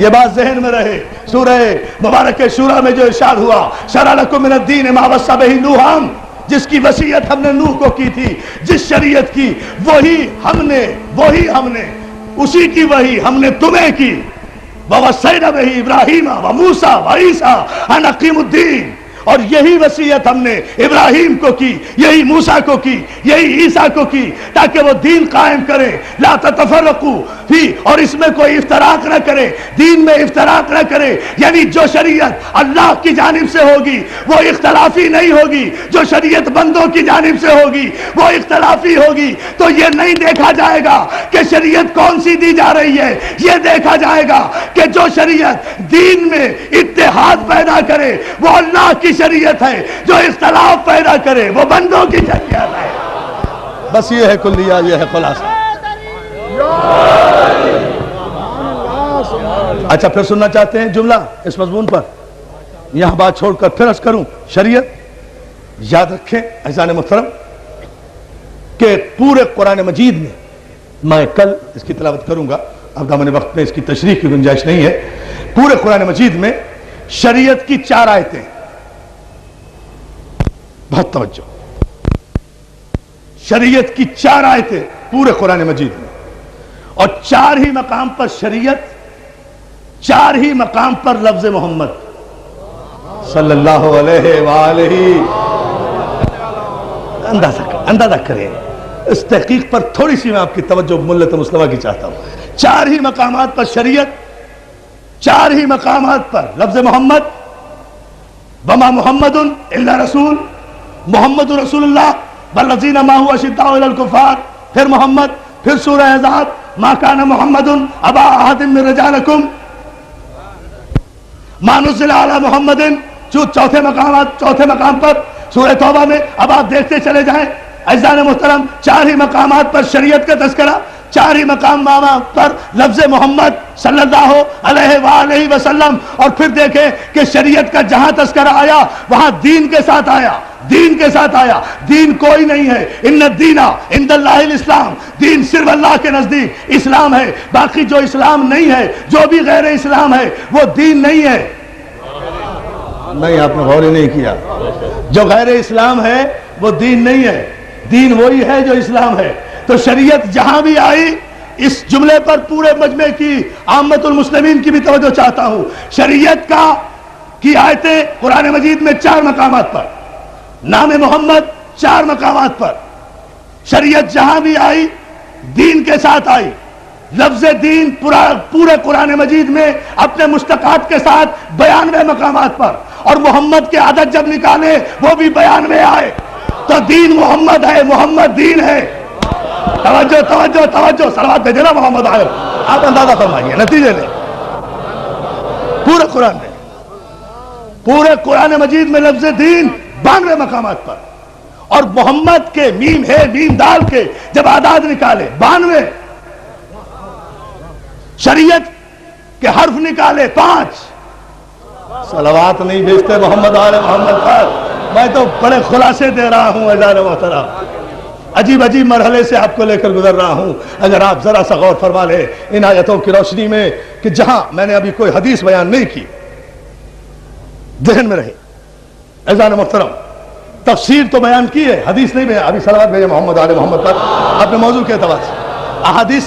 یہ بات ذہن میں رہے۔ سورہ مبارک شورى میں جو ارشاد ہوا، شرع لکم من الدین ما وصی بہ نوح، جس کی وصیت ہم نے نوح کو کی تھی، جس شریعت کی، وہی ہم نے اسی کی وہی ہم نے تمہیں کی۔ وَوَصَّيْنَا بِهِ إِبْرَاهِيمَ وَمُوسَى وَعِيسَىٰ أَنْ أَقِیمُوا الدِّینَ، اور یہی وصیت ہم نے ابراہیم کو کی، یہی موسیٰ کو کی، یہی عیسیٰ کو کی، تاکہ وہ دین قائم کرے، لا تتفرقوا فی، اور اس میں کوئی افتراق نہ کرے، دین میں افتراق نہ کرے، یعنی جو شریعت اللہ کی جانب سے ہوگی وہ اختلافی نہیں ہوگی، جو شریعت بندوں کی جانب سے ہوگی وہ اختلافی ہوگی۔ تو یہ نہیں دیکھا جائے گا کہ شریعت کون سی دی جا رہی ہے، یہ دیکھا جائے گا کہ جو شریعت دین میں اتحاد پیدا کرے وہ اللہ کی شریعت ہے، جو اختلاف پیدا کرے وہ بندوں کی شریعت ہے۔ بس یہ ہے کلیہ، یہ ہے خلاصہ۔ اچھا پھر سننا چاہتے ہیں جملہ اس مضمون پر؟ یہاں بات چھوڑ کر پھر عرض کروں، شریعت یاد رکھیں عزیزان محترم کہ پورے قرآن مجید میں، میں کل اس کی تلاوت کروں گا، اب دامن وقت میں اس کی تشریح کی گنجائش نہیں ہے، پورے قرآن مجید میں شریعت کی 4 آیتیں، بہت توجہ، شریعت کی 4 آیتیں پورے قرآن مجید میں، اور 4 ہی مقام پر شریعت، 4 ہی مقام پر لفظ محمد صلی اللہ علیہ وآلہ، اندازہ کریں اس تحقیق پر تھوڑی سی میں آپ کی توجہ ملت مسلمہ کی چاہتا ہوں۔ 4 ہی مقامات پر شریعت، 4 ہی مقامات پر لفظ محمد، وما محمد الا رسول، محمد رسول اللہ والذین معہ اشداء علی الکفار، پھر محمد، پھر سورہ احزاب ما کان محمد ابا احد من رجالکم ما نزل علی محمد، جو چوتھے مقام پر سورہ توبہ میں، اب آپ دیکھتے چلے جائیں عزیزان محترم، 4 ہی مقامات پر شریعت کا تذکرہ، 4 ہی مقامات پر لفظ محمد صلی اللہ علیہ وآلہ وسلم، اور پھر دیکھیں کہ شریعت کا جہاں تذکرہ آیا وہاں دین کے ساتھ آیا، دین کے ساتھ آیا، دین کوئی نہیں ہے، ان الدین عند اللہ الاسلام، دین صرف اللہ کے نزدیک اسلام ہے، باقی جو اسلام نہیں ہے، جو بھی غیر اسلام ہے وہ دین نہیں ہے۔ نہیں، آپ نے غور ہی نہیں کیا، جو غیر اسلام ہے وہ دین نہیں ہے، دین وہی ہے جو اسلام ہے۔ تو شریعت جہاں بھی آئی، اس جملے پر پورے مجمع کی عامت المسلمین کی بھی توجہ چاہتا ہوں، شریعت کی آیتیں قرآن مجید میں 4 مقامات پر، نام محمد 4 مقامات پر، شریعت جہاں بھی آئی دین کے ساتھ آئی، لفظ دین پورے قرآن مجید میں اپنے مشتقات کے ساتھ 92 مقامات پر، اور محمد کے عدد جب نکالے وہ بھی 92 آئے، تو دین محمد ہے، محمد دین ہے۔ توجہ توجہ توجہ، صلوات بھیجے نا محمد آئے، آپ اندازہ فرمائیے نتیجے لیں، پورے قرآن میں، پورے قرآن مجید میں لفظ دین 92 مقامات پر، اور محمد کے میم ہے میم دال کے جب اعداد نکالے 92، شریعت کے حرف نکالے 5، صلوات نہیں بھیجتے محمد آل محمد پر، میں تو بڑے خلاصے دے رہا ہوں عزیزان محترم، عجیب عجیب مرحلے سے آپ کو لے کر گزر رہا ہوں، اگر آپ ذرا سا غور فرما لیں ان آیتوں کی روشنی میں کہ جہاں میں نے ابھی کوئی حدیث بیان نہیں کی، ذہن میں رہے عزیزان محترم، تفسیر تو بیان کی ہے، حدیث نہیں بیان، ابھی صلوات بھیجے محمد آل محمد پر اپنے موضوع کے اعتبار سے، احادیث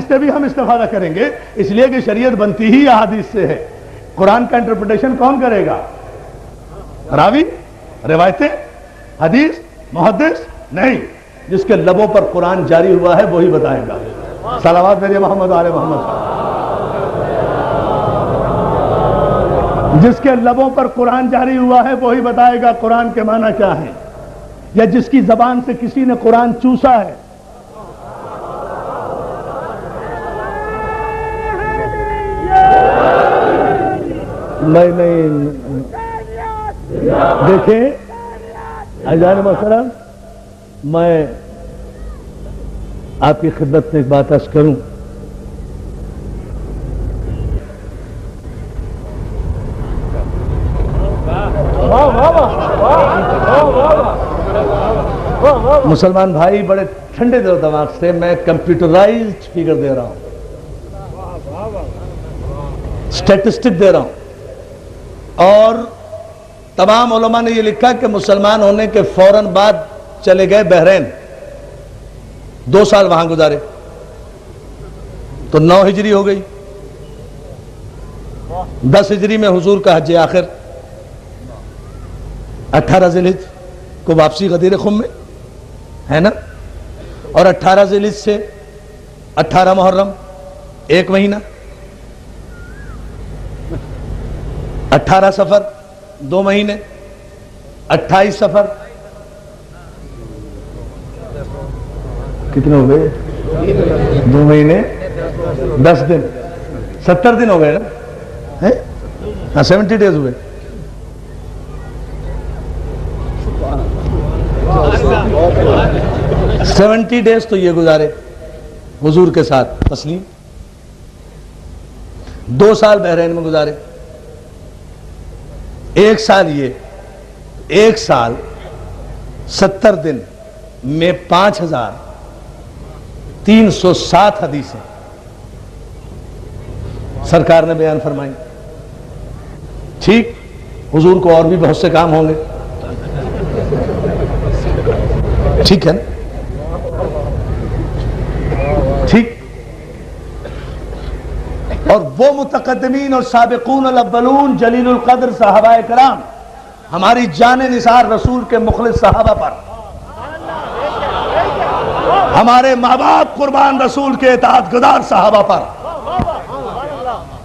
سے بھی ہم استفادہ کریں گے، اس لیے کہ شریعت بنتی ہی احادیث سے ہے۔ قرآن کا انٹرپریٹیشن کون کرے گا؟ راوی، روایتیں، حدیث، محدث نہیں، جس کے لبوں پر قرآن جاری ہوا ہے وہی بتائے گا۔ صلوات بھیجے محمد آل محمد پر، جس کے لبوں پر قرآن جاری ہوا ہے وہی بتائے گا قرآن کے معنی کیا ہے، یا جس کی زبان سے کسی نے قرآن چوسا ہے۔ نہیں دیکھیں عزیزان محترم، میں آپ کی خدمت میں ایک بات عرض کروں، مسلمان بھائی بڑے ٹھنڈے دل و دماغ سے میں کمپیوٹرائزڈ فگر دے رہا ہوں، اسٹیٹسٹک دے رہا ہوں، اور تمام علماء نے یہ لکھا کہ مسلمان ہونے کے فوراً بعد چلے گئے بحرین، 2 سال وہاں گزارے، تو 9 ہجری ہو گئی، 10 ہجری میں حضور کا حج آخر، 18 ذی الحجہ کو واپسی غدیر خم میں ہے نا، اور 18 ذی الحجہ سے 18 محرم 1 مہینہ، 18 سفر 2 مہینے، 28 سفر کتنے ہو گئے؟ 2 مہینے 10 دن، 70 دن ہو گئے نا، ہاں 70 ڈیز ہوئے۔ سیونٹی ڈیز تو یہ گزارے حضور کے ساتھ تسلیم، 2 سال بحرین میں گزارے، 1 سال یہ، 1 سال 70 دن میں 5307 حدیثیں سرکار نے بیان فرمائی۔ ٹھیک، حضور کو اور بھی بہت سے کام ہوں گے، ٹھیک ہے نا، ٹھیک۔ اور وہ متقدمین اور سابقون الاولون جلیل القدر صحابہ کرام، ہماری جان نثار رسول کے مخلص صحابہ پر، ہمارے ماں باپ قربان رسول کے اطاعت گزار صحابہ پر،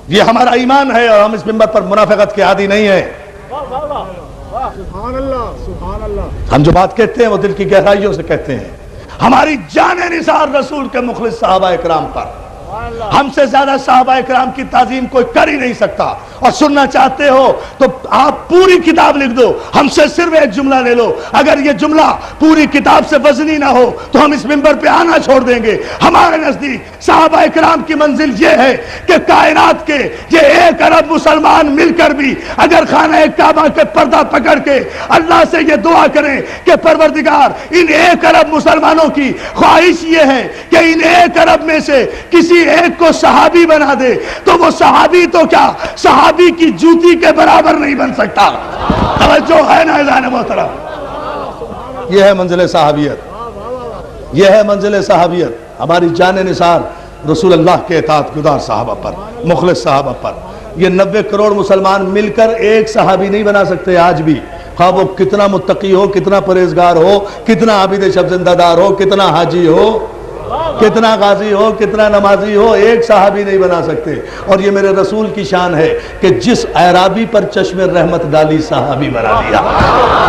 یہ ہمارا ایمان ہے، اور ہم اس منبر پر منافقت کے عادی نہیں ہیں۔ سبحان اللہ، سبحان اللہ۔ ہم جو بات کہتے ہیں وہ دل کی گہرائیوں سے کہتے ہیں، ہماری جان نثار رسول کے مخلص صحابہ اکرام پر، ہم سے زیادہ صحابہ اکرام کی تعظیم کوئی کر ہی نہیں سکتا۔ اور سننا چاہتے ہو تو آپ پوری کتاب لکھ دو، ہم سے صرف ایک جملہ لے لو، اگر یہ جملہ پوری کتاب سے وزنی نہ ہو تو ہم اس منبر پہ آنا چھوڑ دیں گے۔ ہمارے نزدیک صحابہ اکرام کی منزل یہ ہے کہ کائنات کے یہ 1 ارب مسلمان مل کر بھی اگر خانہ کعبہ کے پردہ پکڑ کے اللہ سے یہ دعا کریں کہ پروردگار ان 1 ارب مسلمانوں کی خواہش یہ ہے کہ ان 1 ارب میں سے کسی ایک کو صحابی بنا دے، تو وہ صحابی تو کیا، صحابی کی جوتی کے برابر نہیں بن سکتا۔ توجہ ہے نا اذان محترم؟ یہ ہے منزل صحابیت، یہ ہے منزل صحابیت، ہماری جان نثار رسول اللہ کے اطاعت گزار صحابہ پر، مخلص صحابہ پر۔ یہ 90 کروڑ مسلمان مل کر ایک صحابی نہیں بنا سکتے آج بھی، خواہ وہ کتنا متقی ہو، کتنا پرہیزگار ہو، کتنا عابد شب زندہ دار ہو، کتنا حاجی ہو، کتنا غازی ہو، کتنا نمازی ہو، ایک صحابی نہیں بنا سکتے۔ اور یہ میرے رسول کی شان ہے کہ جس اعرابی پر چشم رحمت ڈالی صحابی بنا دیا۔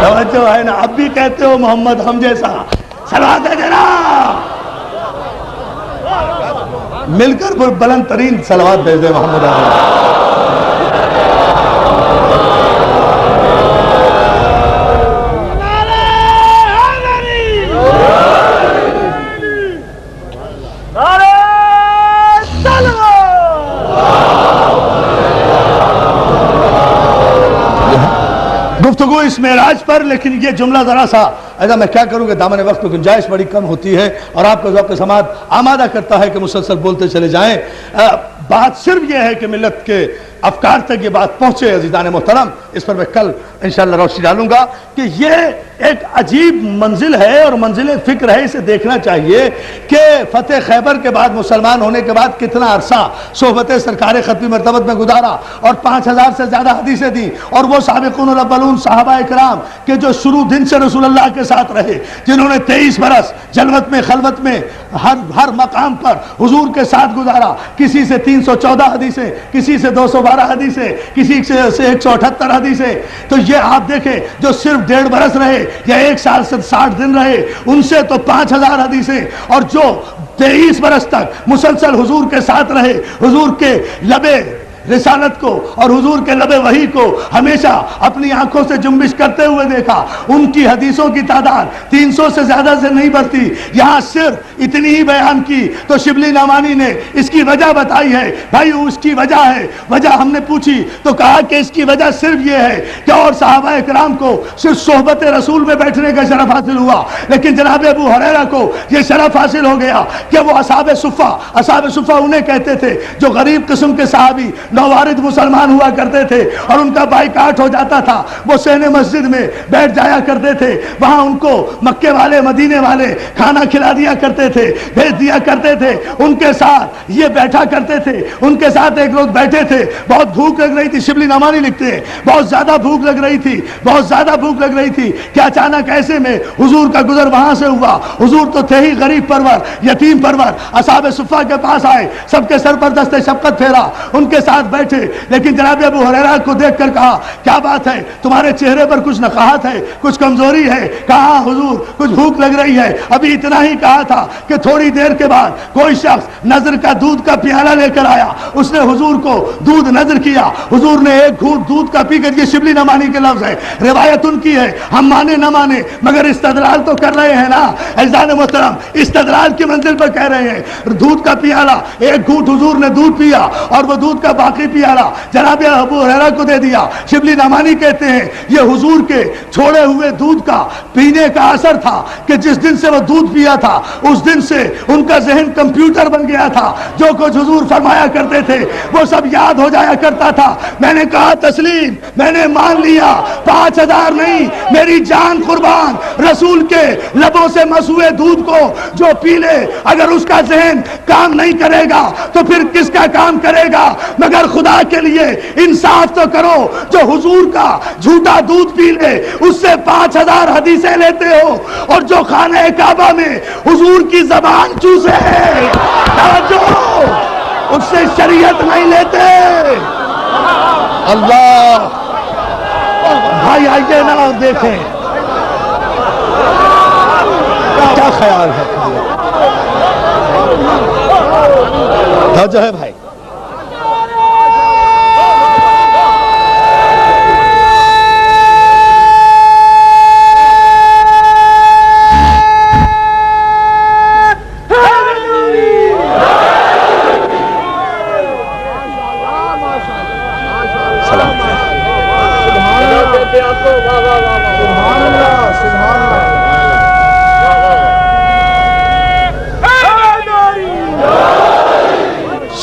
توجہ ہے نا؟ اب بھی کہتے ہو محمد ہم جیسا، صلوات ہے جناب، مل کر بلند ترین صلوات بھیج دے محمد آمین۔ گفتگو اس معراج پر، لیکن یہ جملہ ذرا سا ایسا میں کیا کروں کہ دامن وقت کی گنجائش بڑی کم ہوتی ہے اور آپ کا ذوق سماعت آمادہ کرتا ہے کہ مسلسل بولتے چلے جائیں۔ بات صرف یہ ہے کہ ملت کے افکار تک یہ بات پہنچے عزیزان محترم، اس پر میں کل انشاءاللہ روشنی ڈالوں گا کہ یہ ایک عجیب منزل ہے اور منزل فکر ہے، اسے دیکھنا چاہیے کہ فتح خیبر کے بعد، مسلمان ہونے کے بعد کتنا عرصہ صحبت سرکار ختمی مرتبت میں گزارا اور 5000 سے زیادہ حدیثیں دی، اور وہ سابقون الاولون صحابہ اکرام کہ جو شروع دن سے رسول اللہ کے ساتھ رہے، جنہوں نے 23 برس جلوت میں خلوت میں ہر مقام پر حضور کے ساتھ گزارا، کسی سے 314 حدیثیں، کسی سے 212 حدیثیں، کسی سے 178 حدیثیں، تو یہ آپ دیکھیں جو صرف 1.5 برس رہے یا 1 سال سے 60 دن رہے، ان سے تو 5000 حدیثیں، اور جو 23 برس تک مسلسل حضور کے ساتھ رہے، حضور کے لبے رسالت کو اور حضور کے لبے وحی کو ہمیشہ اپنی آنکھوں سے جنبش کرتے ہوئے دیکھا، ان کی حدیثوں کی تعداد 300 سے زیادہ سے نہیں بڑھتی، یہاں صرف اتنی ہی بیان کی تو شبلی نعمانی نے اس کی وجہ بتائی ہے۔ بھائی اس کی وجہ ہے، وجہ ہم نے پوچھی تو کہا کہ اس کی وجہ صرف یہ ہے کہ اور صحابہ اکرام کو صرف صحبت رسول میں بیٹھنے کا شرف حاصل ہوا، لیکن جناب ابو ہریرہ کو یہ شرف حاصل ہو گیا کہ وہ اصحاب صفہ انہیں کہتے تھے جو غریب قسم کے صحابی نوارد مسلمان ہوا کرتے تھے اور ان کا بائیکاٹ ہو جاتا تھا، وہ صحن مسجد میں بیٹھ جایا کرتے تھے، وہاں ان کو مکے والے مدینے والے کھانا کھلا دیا کرتے تھے، بھیج دیا کرتے تھے، ان کے ساتھ یہ بیٹھا کرتے تھے، ان کے ساتھ ایک لوگ بیٹھے تھے، بہت بھوک لگ رہی تھی، شبلی نعمانی لکھتے ہیں بہت زیادہ بھوک لگ رہی تھی، بہت زیادہ بھوک لگ رہی تھی کہ اچانک ایسے میں حضور کا گزر وہاں سے ہوا، حضور تو تھے ہی غریب پرور، یتیم پرور، اصحاب صفہ کے پاس آئے، سب کے سر پر دست شفقت پھیرا، ان کے ساتھ بیٹھے، لیکن جناب ابو ہریرہ کو دیکھ کر کہا کیا بات ہے، تمہارے چہرے پر کچھ نقاہت ہے، کچھ کمزوری ہے؟ کہا حضور کچھ بھوک لگ رہی ہے، ابھی اتنا ہی کہا تھا کہ تھوڑی دیر کے بعد کوئی شخص نظر کا دودھ کا پیالہ لے کر آیا، اس نے حضور کو دودھ نظر کیا، حضور نے ایک گھونٹ دودھ کا پی کر، یہ شبلی نعمانی کے لفظ ہے، روایت ان کی ہے، ہم مانے نہ مانے مگر استدلال تو کر رہے ہیں نا عزیزان محترم، استدلال کی منزل پر کہہ رہے ہیں، دودھ کا پیالہ ایک گھونٹ حضور نے دودھ پیا اور وہ دودھ کا باقی پیالہ جناب ابو ہریرہ کو دے دیا۔ شبلی نعمانی کہتے ہیں یہ حضور کے چھوڑے ہوئے دودھ کا پینے کا اثر تھا کہ جس دن سے وہ دودھ پیا تھا اس دن سے ان کا ذہن کمپیوٹر بن گیا تھا، جو کچھ حضور فرمایا کرتے تھے وہ سب یاد ہو جایا کرتا تھا۔ میں نے کہا تسلیم، میں نے مان لیا، 5000 نہیں میری جان قربان، رسول کے لبوں سے مسوئے دودھ کو جو پی لے اگر اس کا ذہن کام نہیں کرے گا تو پھر کس کا کام کرے گا؟ مگر خدا کے لیے انصاف تو کرو، جو حضور کا جھوٹا دودھ پی لے اس سے 5000 حدیثیں لیتے ہو، اور جو خانہ کعبہ میں حضور کی زبان چوسے توجہ اس سے شریعت نہیں لیتے۔ اللہ بھائی آئیے نا دیکھیں کیا خیال ہے، توجہ ہے بھائی۔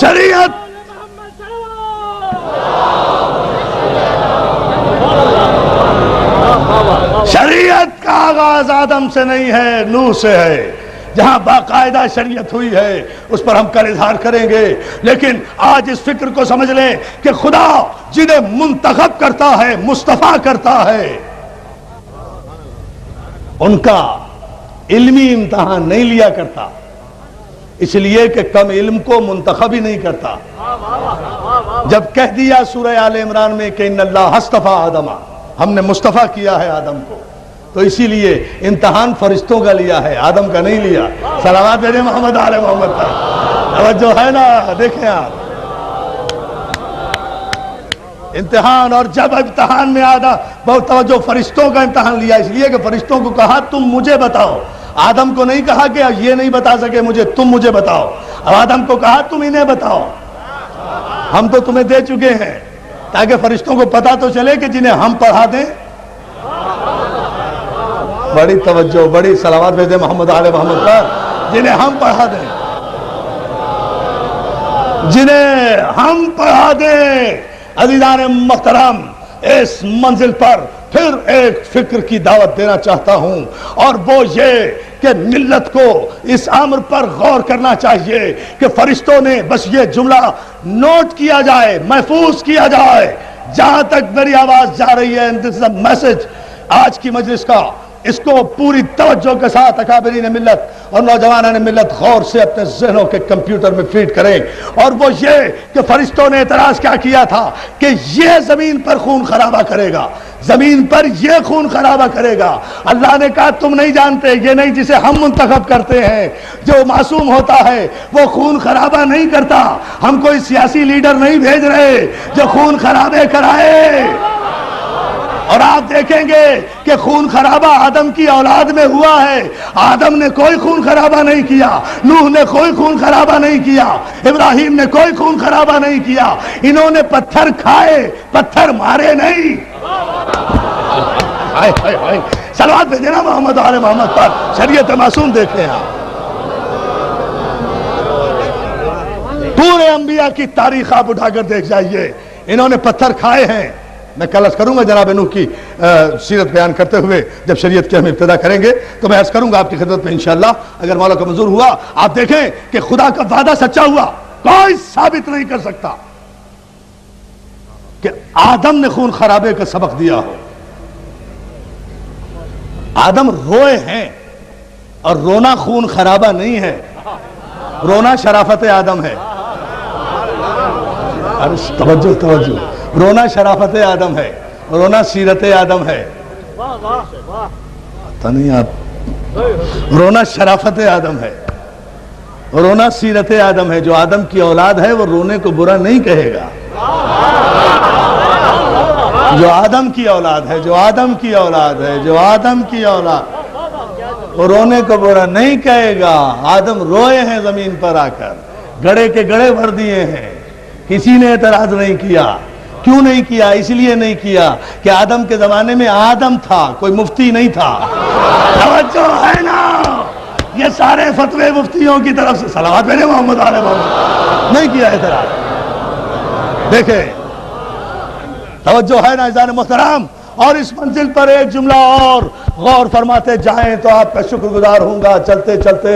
شریعت شریعت کا آغاز آدم سے نہیں ہے، نوح سے ہے، جہاں باقاعدہ شریعت ہوئی ہے اس پر ہم کل اظہار کریں گے، لیکن آج اس فکر کو سمجھ لیں کہ خدا جنہیں منتخب کرتا ہے، مصطفیٰ کرتا ہے، ان کا علمی امتحان نہیں لیا کرتا، اس لیے کہ کم علم کو منتخب ہی نہیں کرتا۔ جب کہہ دیا سورہ آل عمران میں کہ ان اللہ اصطفیٰ آدم، ہم نے مصطفیٰ کیا ہے آدم کو، تو اسی لیے امتحان فرشتوں کا لیا ہے، آدم کا نہیں لیا۔ صلوات بھیجیں محمد آل محمد پر، توجہ ہے نا؟ دیکھیں آپ امتحان، اور جب امتحان میں آدھا بہت توجہ، فرشتوں کا امتحان لیا اس لیے کہ فرشتوں کو کہا تم مجھے بتاؤ، آدم کو نہیں کہا کہ یہ نہیں بتا سکے مجھے، تم مجھے بتاؤ، اب آدم کو کہا تم انہیں بتاؤ، ہم تو تمہیں دے چکے ہیں، تاکہ فرشتوں کو پتا تو چلے کہ جنہیں ہم پڑھا دیں۔ بڑی توجہ، بڑی صلوات بھیجیں محمد آل محمد پر، جنہیں ہم پڑھا دیں، جنہیں ہم پڑھا دیں۔ عزیزان محترم، اس منزل پر پھر ایک فکر کی دعوت دینا چاہتا ہوں، اور وہ یہ کہ ملت کو اس امر پر غور کرنا چاہیے کہ فرشتوں نے بس یہ جملہ نوٹ کیا جائے، محفوظ کیا جائے، جہاں تک میری آواز جا رہی ہے، this is a message آج کی مجلس کا، اس کو پوری توجہ کے ساتھ اکابرین ملت اور نوجوانان ملت غور سے اپنے ذہنوں کے کمپیوٹر میں فیڈ کریں، اور وہ یہ کہ فرشتوں نے اعتراض کیا کیا تھا کہ یہ زمین پر خون خرابہ کرے گا، زمین پر یہ خون خرابہ کرے گا۔ اللہ نے کہا تم نہیں جانتے، یہ نہیں جسے ہم منتخب کرتے ہیں، جو معصوم ہوتا ہے وہ خون خرابہ نہیں کرتا، ہم کوئی سیاسی لیڈر نہیں بھیج رہے جو خون خرابے کرائے۔ اور آپ دیکھیں گے کہ خون خرابہ آدم کی اولاد میں ہوا ہے، آدم نے کوئی خون خرابہ نہیں کیا، نوح نے کوئی خون خرابہ نہیں کیا، ابراہیم نے کوئی خون خرابہ نہیں کیا، انہوں نے پتھر کھائے، پتھر مارے نہیں۔ صلوات بھیجیں نا محمد آل محمد پر، شریعت معصوم دیکھیں آپ۔ پورے انبیاء کی تاریخ آپ اٹھا کر دیکھ جائیے، انہوں نے پتھر کھائے ہیں. میں کل عرض کروں گا جناب نوح کی سیرت بیان کرتے ہوئے، جب شریعت کی ہم ابتدا کریں گے تو میں عرض کروں گا آپ کی خدمت میں انشاءاللہ، اگر مولا کا منظور ہوا. آپ دیکھیں کہ خدا کا وعدہ سچا ہوا، کوئی ثابت نہیں کر سکتا کہ آدم نے خون خرابے کا سبق دیا ہو. آدم روئے ہیں، اور رونا خون خرابہ نہیں ہے، رونا شرافت آدم ہے. توجہ توجہ، رونا شرافت آدم ہے، رونا سیرت آدم ہے. پتہ نہیں آپ، رونا شرافت آدم ہے، رونا سیرت آدم ہے. جو آدم کی اولاد ہے وہ رونے کو برا نہیں کہے گا. جو آدم کی اولاد ہے، جو آدم کی اولاد ہے، جو آدم کی اولاد، وہ رونے کو برا نہیں کہے گا. آدم روئے ہیں زمین پر آ کر، گڑے کے گڑے بھر دیے ہیں. کسی نے اعتراض نہیں کیا. کیوں نہیں کیا؟ اس لیے نہیں کیا کہ آدم کے زمانے میں آدم تھا، کوئی مفتی نہیں تھا. توجہ ہے نا؟ یہ سارے فتوے مفتیوں کی طرف سے. صلوات پڑھیں محمد علیہ محمد. نہیں کیا اعتراض. دیکھیں توجہ ہے نا عزیزان محترم. اور اس منزل پر ایک جملہ اور غور فرماتے جائیں تو آپ کا شکر گزار ہوں گا. چلتے چلتے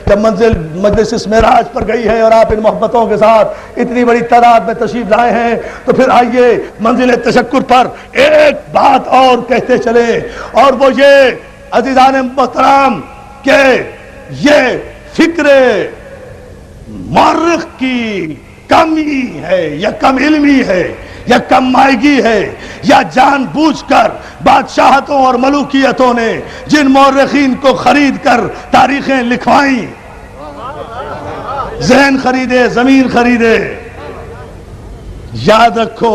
جب مجلس اس معراج پر گئی ہے اور آپ ان محبتوں کے ساتھ اتنی بڑی تعداد میں تشریف لائے ہیں، تو پھر آئیے منزل تشکر پر ایک بات اور کہتے چلے، اور وہ یہ عزیزان محترم کہ یہ فکر مورخ کی کمی ہے یا کم علمی ہے یا کم مائگی ہے، یا جان بوجھ کر بادشاہتوں اور ملوکیتوں نے جن مورخین کو خرید کر تاریخیں لکھوائیں، ذہن خریدے، زمین خریدے. یاد رکھو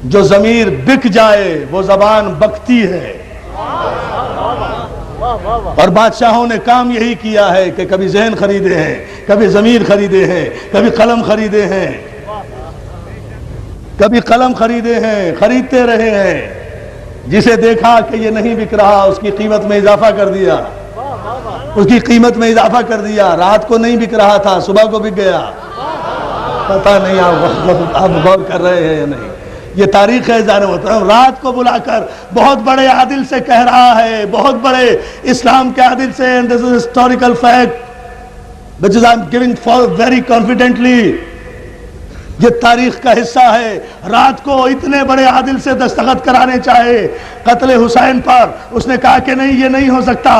جو ضمیر بک جائے وہ زبان بکتی ہے. اور بادشاہوں نے کام یہی کیا ہے کہ کبھی ذہن خریدے ہیں، کبھی ضمیر خریدے ہیں، کبھی قلم خریدے ہیں، کبھی قلم خریدے ہیں، خریدتے رہے ہیں. جسے دیکھا کہ یہ نہیں بک رہا اس کی قیمت میں اضافہ کر دیا، اس کی قیمت میں اضافہ کر دیا. رات کو نہیں بک رہا تھا، صبح کو بک گیا. پتہ نہیں آپ غور کر رہے ہیں یا نہیں. یہ تاریخ ہے جانے ہوتا. رات کو بلا کر بہت بڑے عادل سے کہہ رہا ہے، بہت بڑے اسلام کے عادل سے، and this is historical fact which is I'm giving for very confidently. یہ تاریخ کا حصہ ہے. رات کو اتنے بڑے عادل سے دستخط کرانے چاہے قتل حسین پر، اس نے کہا کہ نہیں، یہ نہیں ہو سکتا،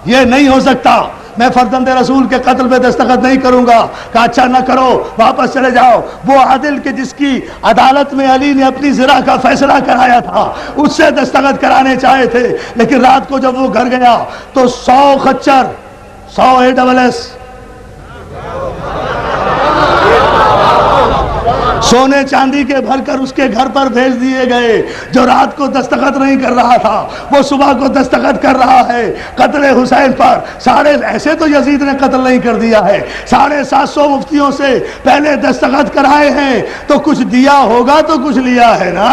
یہ نہیں ہو سکتا، میں فرزند رسول کے قتل پہ دستخط نہیں کروں گا. کہا اچھا نہ کرو، واپس چلے جاؤ. وہ عادل کے جس کی عدالت میں علی نے اپنی زرا کا فیصلہ کرایا تھا اس سے دستخط کرانے چاہے تھے، لیکن رات کو جب وہ گھر گیا تو 100 خچر، 100 ASS سونے چاندی کے بھر کر اس کے گھر پر بھیج دیے گئے. جو رات کو دستخط نہیں کر رہا تھا وہ صبح کو دستخط کر رہا ہے قتل حسین پر. ایسے تو یزید نے قتل نہیں کر دیا ہے، 750 مفتیوں سے پہلے دستخط کرائے ہیں، تو کچھ دیا ہوگا تو کچھ لیا ہے نا،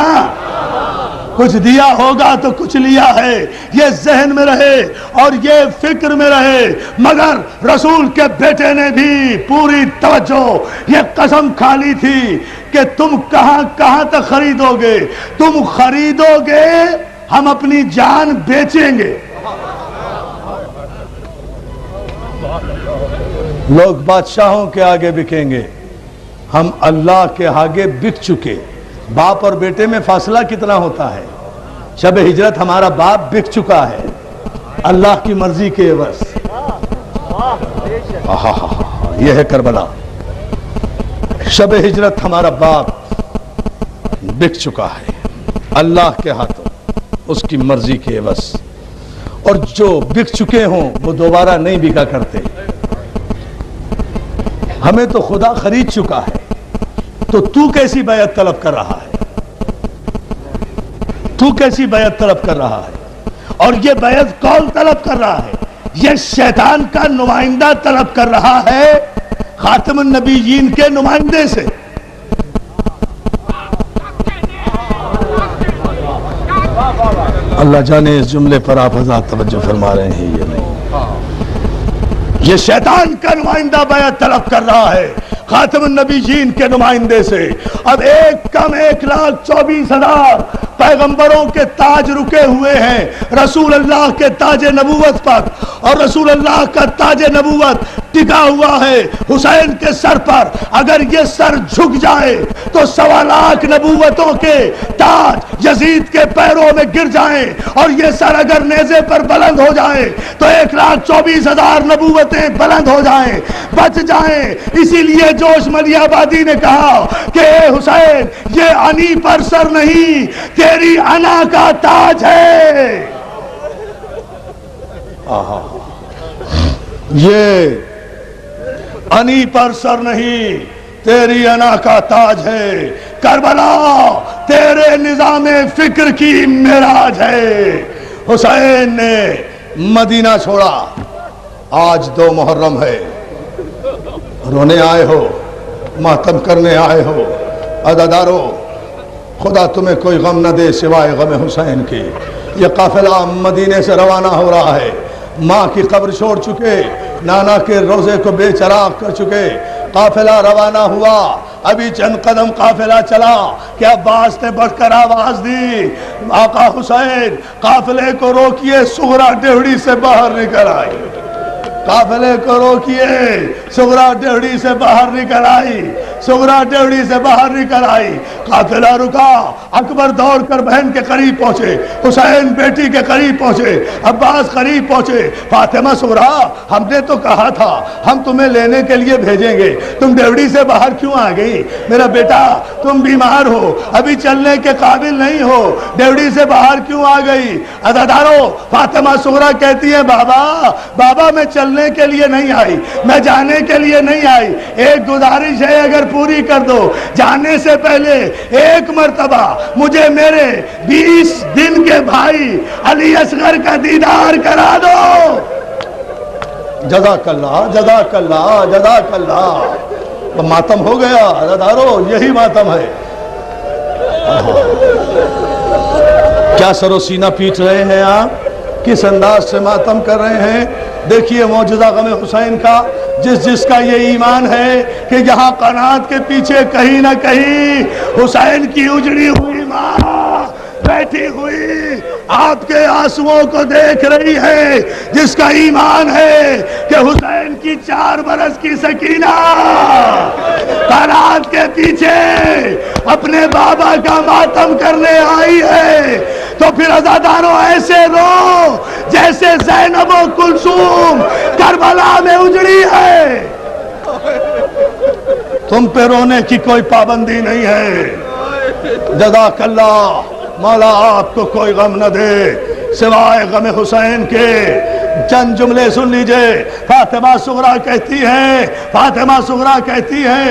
کچھ دیا ہوگا تو کچھ لیا ہے. یہ ذہن میں رہے اور یہ فکر میں رہے. مگر رسول کے بیٹے نے بھی پوری توجہ یہ قسم کھا لی تھی کہ تم کہاں کہاں تک خریدو گے، تم خریدو گے ہم اپنی جان بیچیں گے. لوگ بادشاہوں کے آگے بکیں گے، ہم اللہ کے آگے بک چکے. باپ اور بیٹے میں فاصلہ کتنا ہوتا ہے. شب ہجرت ہمارا باپ بک چکا ہے اللہ کی مرضی کے عوض. یہ ہے کربلا. شب ہجرت ہمارا باپ بک چکا ہے اللہ کے ہاتھوں اس کی مرضی کے عوض. اور جو بک چکے ہوں وہ دوبارہ نہیں بکا کرتے. ہمیں تو خدا خرید چکا ہے، تو کیسی بیعت طلب کر رہا ہے؟ تو کیسی بیعت طلب کر رہا ہے؟ اور یہ بیعت کون طلب کر رہا ہے؟ یہ شیطان کا نمائندہ طلب کر رہا ہے خاتم النبیین کے نمائندے سے. اللہ جانے اس جملے پر آپ حضرات توجہ فرما رہے ہیں یا نہیں. یہ شیطان کا نمائندہ بیعت طلب کر رہا ہے خاتم النبیین کے نمائندے سے. اب 1,24,000 پیغمبروں کے تاج رکے ہوئے ہیں رسول اللہ کے تاج نبوت پر, اور رسول اللہ کا تاج نبوت ٹکا ہوا ہے حسین کے سر پر. اگر یہ سر جھک جائے تو 1,25,000 نبوتوں کے تاج یزید کے پیروں میں گر جائیں, اور یہ سر اگر نیزے پر بلند ہو جائے تو 1,24,000 نبوتیں بلند ہو جائیں, بچ جائیں. اسی لیے جوش ملی آبادی نے کہا کہ اے حسین, یہ انی پر سر نہیں, تیری انا کا تاج ہے. یہ انی پر سر نہیں, تیری انا کا تاج ہے. کربلا تیرے نظام فکر کی معراج ہے. حسین نے مدینہ چھوڑا. آج 2 محرم ہے, رونے آئے ہو, ماتم کرنے آئے ہو. عزادارو, خدا تمہیں کوئی غم نہ دے سوائے غم حسین کی. یہ قافلہ مدینے سے روانہ ہو رہا ہے. ماں کی قبر چھوڑ چکے, نانا کے روزے کو بے چراغ کر چکے. قافلہ روانہ ہوا, ابھی چند قدم قافلہ چلا کہ عباس نے بڑھ کر آواز دی, آقا حسین قافلے کو روکیے, صغرا ڈیوڑی سے باہر نکل آئی. قافلے کو روکیے, صغرا ڈیوڑی سے باہر نکل آئی. صغرا ڈیوڑی سے باہر نکل آئی. قافلہ رکا, اکبر دوڑ کر بہن کے قریب پہنچے, حسین بیٹی کے قریب پہنچے, عباس قریب پہنچے. فاطمہ صغرا, ہم نے تو کہا تھا ہم تمہیں لینے کے لیے بھیجیں گے, تم ڈیوڑی سے باہر کیوں آ گئی؟ میرا بیٹا تم بیمار ہو, ابھی چلنے کے قابل نہیں ہو, ڈیوڑی سے باہر کیوں آ گئی؟ عزادارو, فاطمہ صغرا کہتی ہے بابا میں چلنے کے لیے نہیں آئی, میں جانے کے لیے نہیں آئی. ایک گزارش ہے اگر پوری کر دو, جانے سے پہلے ایک مرتبہ مجھے میرے 20 دن کے بھائی علی اصغر کا دیدار کرا دو. جزاک اللہ, جزاک اللہ, جزاک اللہ. ماتم ہو گیا عزادارو, یہی ماتم ہے. کیا سر و سینہ پیٹ رہے ہیں آپ, کس انداز سے ماتم کر رہے ہیں. دیکھیے معجزہ غم حسین کا, جس کا یہ ایمان ہے کہ یہاں قناعت کے پیچھے کہیں نہ کہیں حسین کی اجڑی ہوئی ماں بیٹھی ہوئی آپ کے آنسوؤں کو دیکھ رہی ہے, جس کا ایمان ہے کہ حسین کی 4 برس کی سکینہ قناعت کے پیچھے اپنے بابا کا ماتم کرنے آئی ہے, تو پھر عزاداروں ایسے رو جیسے زینب و کلثوم کربلا میں اجڑی ہے. تم پہ رونے کی کوئی پابندی نہیں ہے. جزاک اللہ, مولا آپ کو کوئی غم نہ دے سوائے غم حسین کے. چند جملے سن لیجئے. فاطمہ صغرا کہتی ہے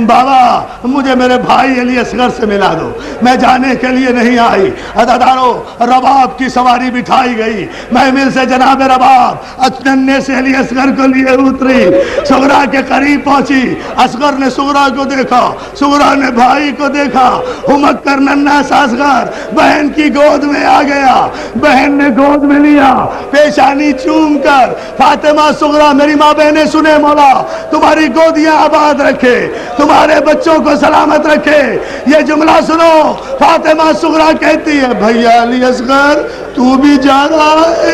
بابا مجھے میرے بھائی علی اصغر سے ملا دو, میں جانے کے لیے نہیں آئی. عزادارو, رباب کی سواری بٹھائی گئی, محمل سے جناب رباب اچننے سے علی اصغر کو لیے اتری, صغرا کے قریب پہنچی. اصغر نے صغرا کو دیکھا, صغرا نے بھائی کو دیکھا, ہمک کر ننھا سا اصغر بہن کی گود میں آ گیا. بہن نے گود میں لیا, پیشانی چوم کر فاطمہ صغرا, میری ماں بہنیں سنے, مولا تمہاری گودیاں آباد رکھے, تمہارے بچوں کو سلامت رکھے. یہ جملہ سنو, فاطمہ صغرا کہتی ہے بھیا علی اصغر تو بھی جا رہا ہے.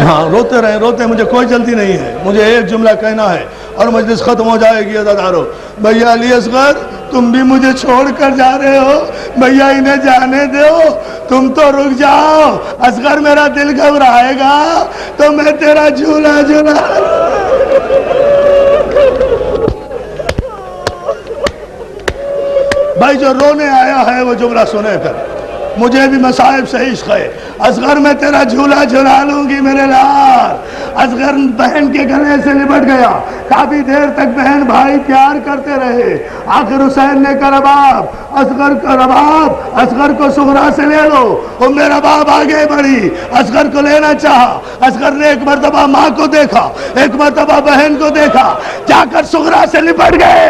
ہاں روتے رہے, روتے, مجھے کوئی جلدی نہیں ہے, مجھے ایک جملہ کہنا ہے اور مجلس ختم ہو جائے گی. عزادارو, بھیا علی اصغر تم بھی مجھے چھوڑ کر جا رہے ہو, بھیا انہیں جانے دو, تم تو رک جاؤ. اصغر میرا دل گھبرائے گا تو میں تیرا جھولا جھولا. بھائی جو رونے آیا ہے وہ جملہ سنے کر, مجھے بھی مصائب سے عشق ہے. اصغر میں تیرا جھولا جھولا لوں گی میرے لال. اصغر بہن کے گلے سے لپٹ گیا. کافی دیر تک بہن بھائی پیار کرتے رہے. آخر حسین نے کہا رباب اصغر کو صغرا سے لے لو. ام رباب آگے بڑھی, اصغر کو لینا چاہا. اصغر نے ایک مرتبہ ماں کو دیکھا, ایک مرتبہ بہن کو دیکھا, جا کر صغرا سے لپٹ گئے.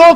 2